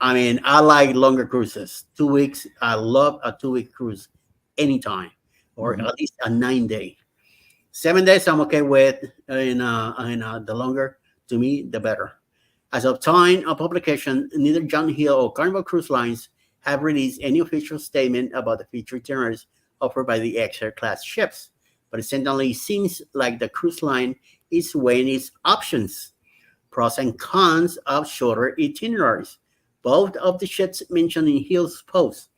I mean, I like longer cruises. 2 weeks. I love a 2 week cruise anytime, or at least a 9 day. 7 days I'm okay with, the longer, to me, the better. As of time of publication, neither John Hill or Carnival Cruise Lines have released any official statement about the future itineraries offered by the XR class ships, but it certainly seems like the cruise line is weighing its options, pros and cons of shorter itineraries. Both of the ships mentioned in Hill's post,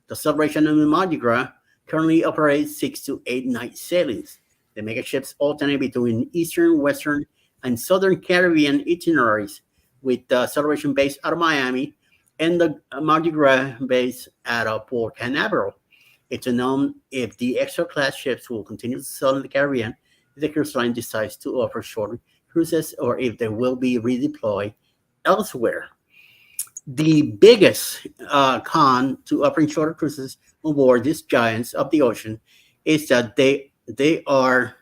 the Celebration of the Mardi Gras, currently operates 6 to 8 night sailings. The mega ships alternate between Eastern, Western, and Southern Caribbean itineraries, with the Celebration based out of Miami and the Mardi Gras based out of Port Canaveral. It's unknown if the extra class ships will continue to sail in the Caribbean if the cruise line decides to offer shorter cruises, or if they will be redeployed elsewhere. The biggest con to offering shorter cruises on board these giants of the ocean is that they are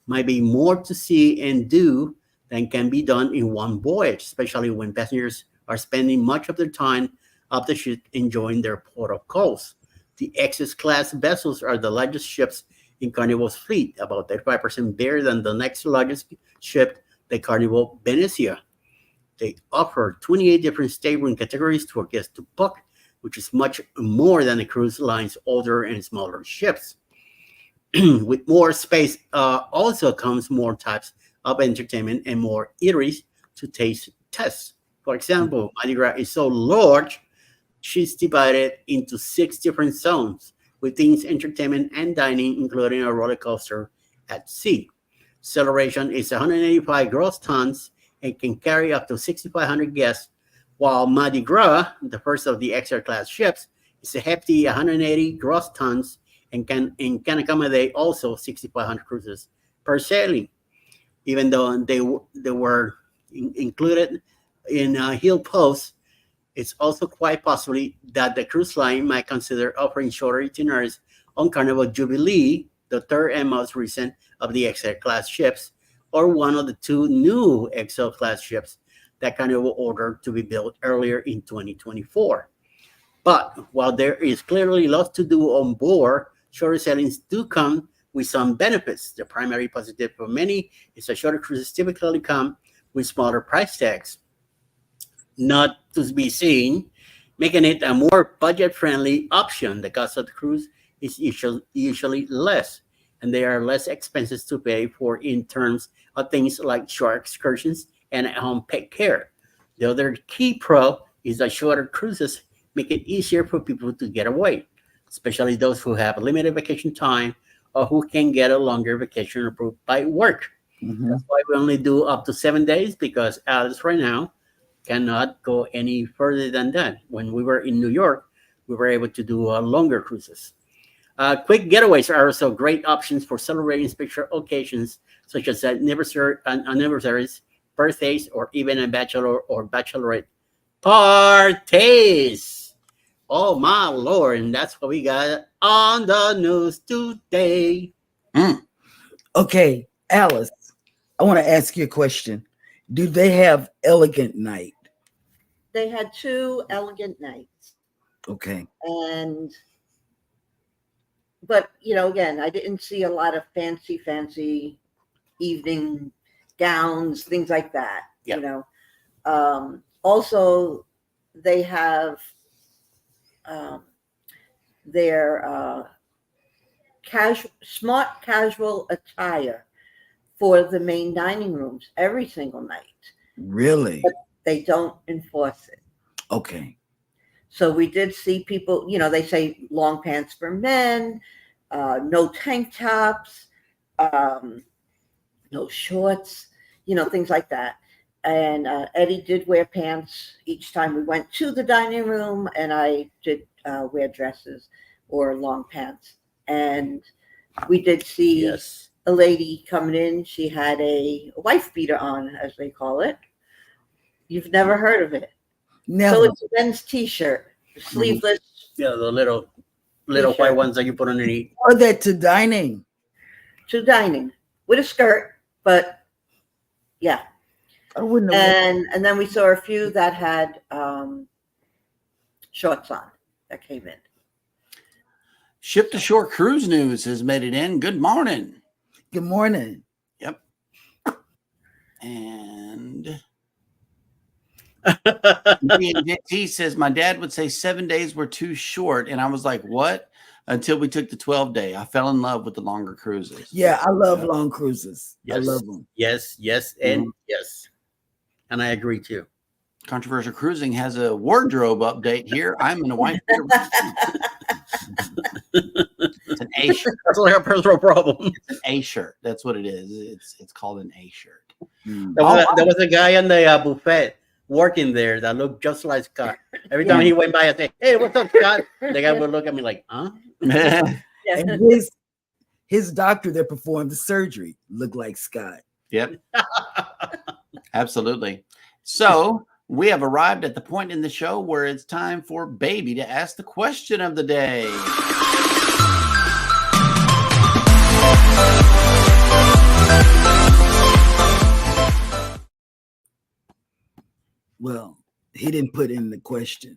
might be more to see and do than can be done in one voyage, especially when passengers are spending much of their time up the ship enjoying their port of calls. The XS class vessels are the largest ships in Carnival's fleet, about 35% bigger than the next largest ship, the Carnival Venezia. They offer 28 different stateroom categories for guests to book, which is much more than the cruise line's older and smaller ships. With more space also comes more types of entertainment and more eateries to taste test. For example, Mardi Gras is so large, she's divided into 6 different zones with things entertainment and dining, including a roller coaster at sea. Celebration is 185 gross tons and can carry up to 6,500 guests, while Mardi Gras, the first of the XR class ships, is a hefty 180 gross tons and can accommodate also 6,500 cruises per sailing. Even though they were included in Hill Post, it's also quite possibly that the cruise line might consider offering shorter itineraries on Carnival Jubilee, the third and most recent of the XL class ships, or one of the 2 new XL class ships that Carnival ordered to be built earlier in 2024. But while there is clearly lots to do on board, shorter sailings do come with some benefits. The primary positive for many is that shorter cruises typically come with smaller price tags, not to be seen, making it a more budget-friendly option. The cost of the cruise is usually less, and there are less expenses to pay for in terms of things like short excursions and at-home pet care. The other key pro is that shorter cruises make it easier for people to get away, especially those who have limited vacation time or who can get a longer vacation approved by work. That's why we only do up to 7 days, because Alice right now cannot go any further than that. When we were in New York, we were able to do longer cruises. Quick getaways are also great options for celebrating special occasions, such as anniversaries, birthdays, or even a bachelor or bachelorette parties. Oh my Lord. And that's what we got on the news today. Okay, Alice, I want to ask you a question. Do they have elegant night? They had 2 elegant nights. Okay. But again, I didn't see a lot of fancy evening gowns, things like that. Yeah. Also, they have their smart casual attire for the main dining rooms every single night. Really? But they don't enforce it. Okay. So we did see people, they say long pants for men, no tank tops, no shorts, things like that. And Eddie did wear pants each time we went to the dining room, and I did wear dresses or long pants. And we did see a lady coming in. She had a wife beater on, as they call it. You've never heard of it? Never. So it's a men's t-shirt, sleeveless. Yeah, the little white ones that you put underneath. Or that to dining. To dining with a skirt, but yeah. I wouldn't have. And then we saw a few that had shorts on that came in. Ship to Shore Cruise News has made it in. Good morning. Good morning. Yep. And JT says, my dad would say 7 days were too short. And I was like, what? Until we took the 12-day. I fell in love with the longer cruises. Yeah, I love long cruises. Yes. I love them. Yes, and yes. And I agree too. Controversial Cruising has a wardrobe update here. I'm in a white. It's an A shirt. That's like a personal problem. It's an A shirt. That's what it is. It's called an A shirt. There was a guy in the buffet working there that looked just like Scott. Every time he went by, I say, "Hey, what's up, Scott?" The guy would look at me like, "Huh?" And his doctor that performed the surgery looked like Scott. Yep. Absolutely. So we have arrived at the point in the show where it's time for Baby to ask the question of the day. Well, he didn't put in the question.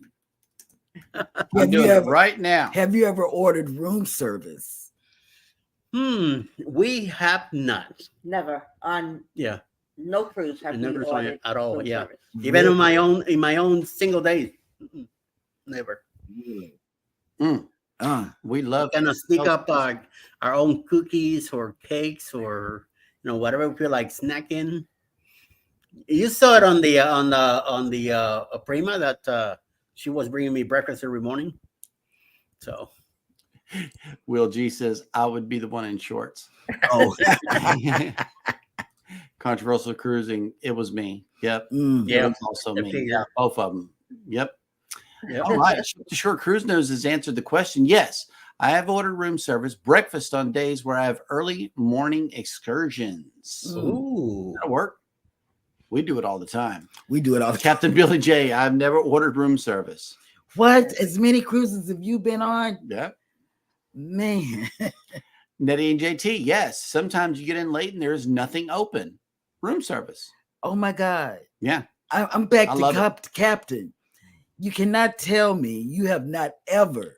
I'm doing it right now. Have you ever ordered room service? We have not. Never on no cruise have Never we saw ordered it at all. room Yeah, service. even in my own single days, never. We love Kind of sneak up our own cookies or cakes or whatever we feel like snacking. You saw it on the Prima that she was bringing me breakfast every morning. So Will G says I would be the one in shorts. Oh, Controversial Cruising. It was me. Yep. Yeah. It was also me. Yeah. Both of them. Yep. Yep. All right. Ship to Shore Cruise News has answered the question. Yes, I have ordered room service breakfast on days where I have early morning excursions. Ooh. That'll work. We do it all the time. we do it all the time. Captain Billy J, I've never ordered room service. What? As many cruises have you been on? Yep. Man. Nettie and JT, yes. Sometimes you get in late and there's nothing open. Room service. Oh my God. Yeah. I'm back I to love Captain. You cannot tell me you have not ever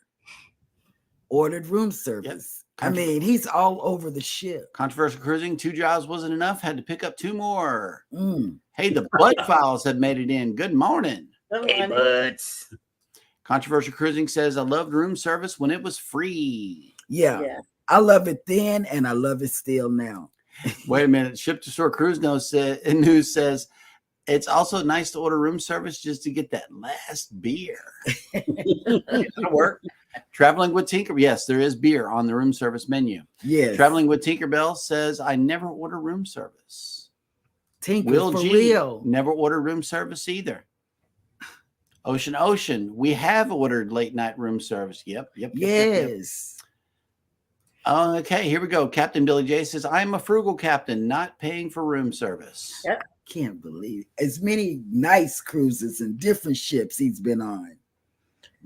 ordered room service. I mean, he's all over the ship. Controversial Cruising, 2 jobs wasn't enough. Had to pick up 2 more. Hey, the Bud Files have made it in. Good morning. Hey, buds. Controversial Cruising says, I loved room service when it was free. Yeah. I love it then, and I love it still now. Wait a minute. Ship to Shore Cruise News says, it's also nice to order room service just to get that last beer. That'll work. Traveling with Tinker. Yes, there is beer on the room service menu. Yes. Traveling with Tinkerbell says, I never order room service. Tinker Will for G, real. never order room service either. Ocean, we have ordered late night room service. Yep. Yes. Okay, here we go. Captain Billy J says, I'm a frugal captain, not paying for room service. Yep. Can't believe as many nice cruises and different ships he's been on.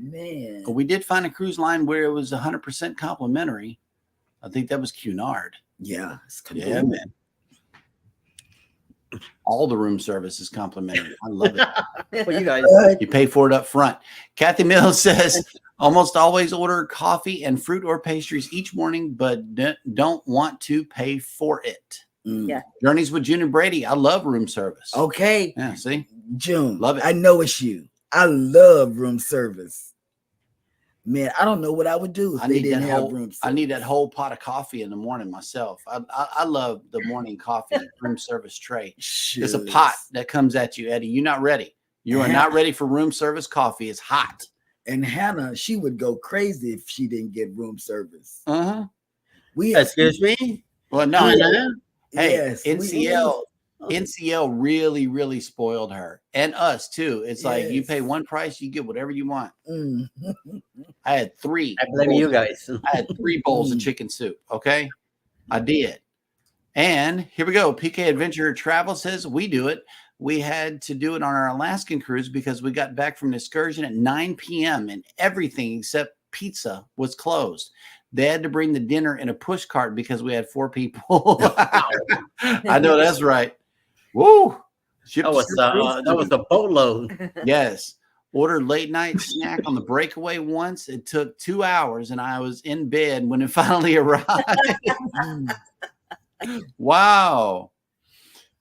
Man. We did find a cruise line where it was 100% complimentary. I think that was Cunard. Yeah. It's Yeah, man. All the room service is complimentary. I love it. For you guys. You pay for it up front. Kathy Mills says, almost always order coffee and fruit or pastries each morning, but don't want to pay for it. Yeah. Journeys with June and Brady. I love room service. Okay. Yeah, see? June. Love it. I know it's you. I love room service. Man, I don't know what I would do if they didn't have room service. I need that whole pot of coffee in the morning myself. I love the morning coffee room service tray. It's a pot that comes at you, Eddie. You're not ready. You are not ready for room service coffee. It's hot. And Hannah, she would go crazy if she didn't get room service. Uh-huh. Excuse me? Well, no. Hey, yes, NCL really, really spoiled her and us too. It's like you pay one price, you get whatever you want. I had 3. I blame you guys. I had 3 bowls of chicken soup. Okay, I did. And here we go. PK Adventure Travel says we do it. We had to do it on our Alaskan cruise because we got back from an excursion at 9 p.m. and everything except pizza was closed. They had to bring the dinner in a push cart because we had 4 people. I know that's right. Woo! That was a boatload. Yes. Ordered late night snack on the breakaway once. It took 2 hours and I was in bed when it finally arrived. Wow.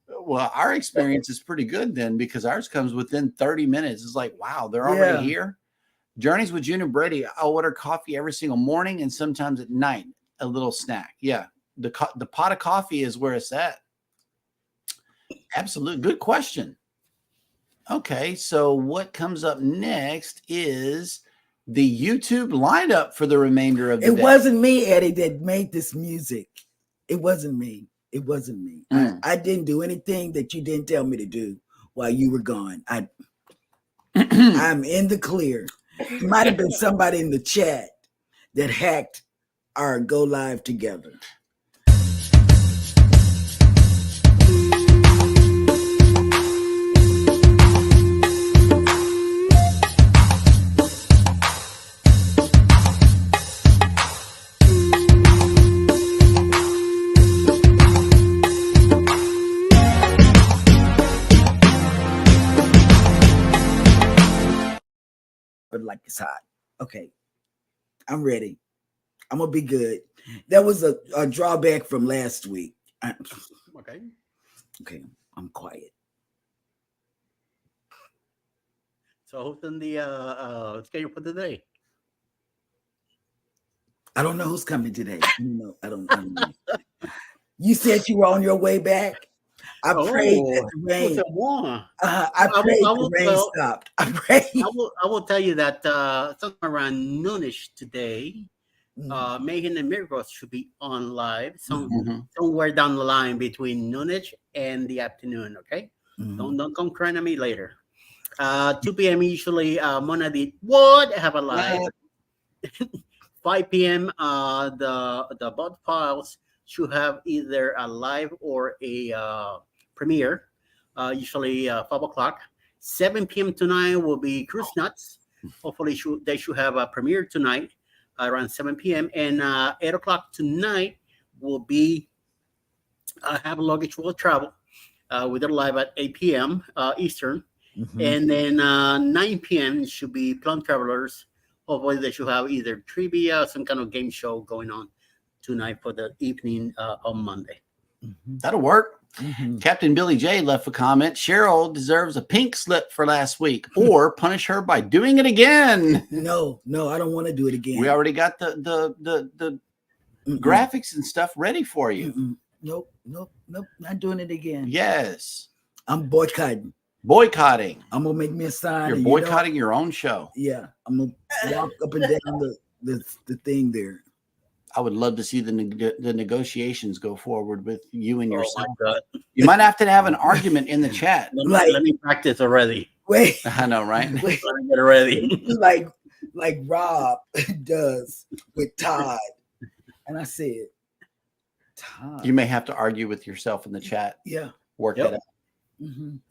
Well, our experience is pretty good then because ours comes within 30 minutes. It's like, wow, they're already here. Journeys with June and Brady. I order coffee every single morning and sometimes at night, a little snack. Yeah. The pot of coffee is where it's at. Absolutely. Good question. Okay. So what comes up next is the YouTube lineup for the remainder of the day. It wasn't me, Eddie, that made this music. It wasn't me. It wasn't me. I didn't do anything that you didn't tell me to do while you were gone. I'm in the clear. It might have been somebody in the chat that hacked our go live together. But like it's hot. Okay. I'm ready. I'm gonna be good. That was a drawback from last week. Okay. I'm quiet. So who's in the schedule for today? I don't know who's coming today. I don't know. You said you were on your way back. I prayed that the rain. I prayed the rain stopped. I prayed. I will tell you that somewhere around noonish today, Megan and Miracles should be on live somewhere down the line between noonish and the afternoon. Okay, don't come crying at me later. 2 p.m. usually Monadit would have a live. 5 p.m. The bot files should have either a live or a premiere, usually 5 o'clock. 7 p.m. tonight will be Cruise Nuts. Hopefully they should have a premiere tonight around 7 p.m. And 8 o'clock tonight will be Have a Luggage Will Travel with their live at 8 p.m. Eastern. And then 9 p.m. should be Plum Travelers. Hopefully they should have either trivia or some kind of game show going on tonight for the evening on Monday. That'll work. Captain Billy J left a comment. Cheryl deserves a pink slip for last week, or punish her by doing it again. No, I don't want to do it again. We already got the graphics and stuff ready for you. Nope, not doing it again. Yes, I'm boycotting. I'm gonna make me a sign. You're boycotting your own show. Yeah, I'm gonna walk up and down the thing there. I would love to see the negotiations go forward with you and yourself. Oh, you might have to have an argument in the chat. Let me practice already. Wait, I know, right? Let me get ready. like Rob does with Todd. And I said, Todd. You may have to argue with yourself in the chat. Yeah. Work it out.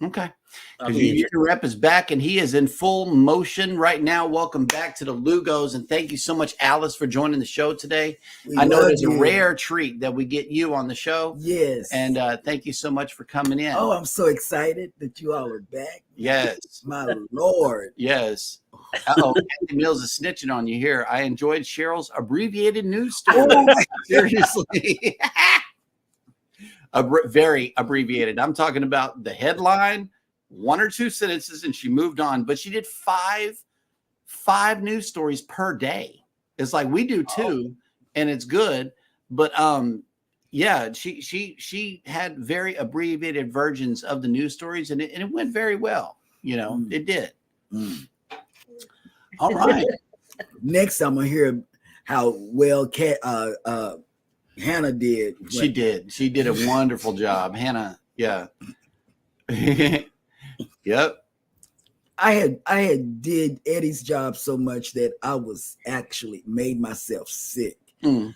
Okay. I'll Because be Union Rep is back and he is in full motion right now. Welcome back to the Lugos. And thank you so much, Alice, for joining the show today. I know it is a rare treat that we get you on the show. Yes. And thank you so much for coming in. Oh, I'm so excited that you all are back. Yes. My Lord. Yes. Uh-oh, Kathy Mills is snitching on you here. I enjoyed Cheryl's abbreviated news story. Seriously. Very abbreviated. I'm talking about the headline, 1 or 2 sentences, and she moved on. But she did five news stories per day. It's like we do too, and it's good. But yeah, she had very abbreviated versions of the news stories, and it went very well. You know, it did. All right. Next, I'm gonna hear how well Hannah did. She did. She did a wonderful job, Hannah. Yeah. Yep. I had did Eddie's job so much that I was actually made myself sick. 3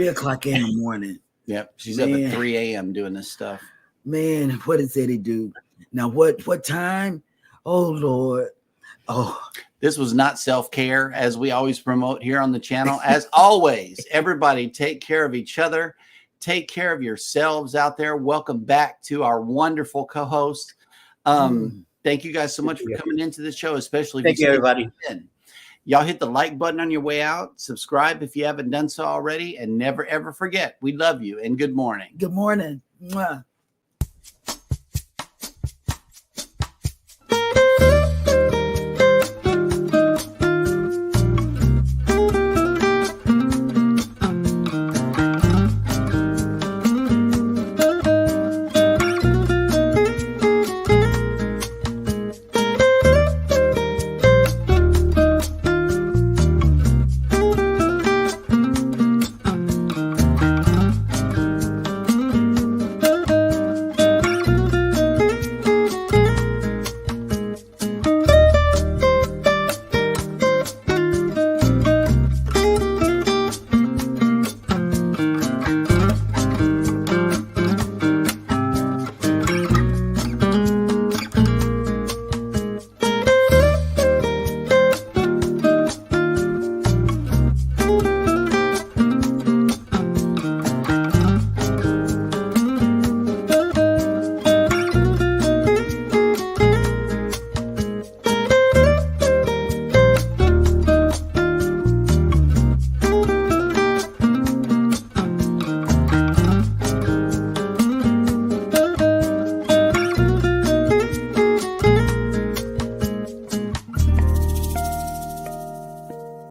o'clock in the morning. Yep. She's up at 3 a.m. doing this stuff. Man, what does Eddie do? Now what time? Oh Lord. Oh, this was not self-care, as we always promote here on the channel. As always, everybody take care of each other. Take care of yourselves out there. Welcome back to our wonderful co-host. Thank you guys so much for coming into the show, especially thank you, everybody. Y'all hit the like button on your way out. Subscribe if you haven't done so already. And never, ever forget, we love you and good morning. Good morning. Mwah.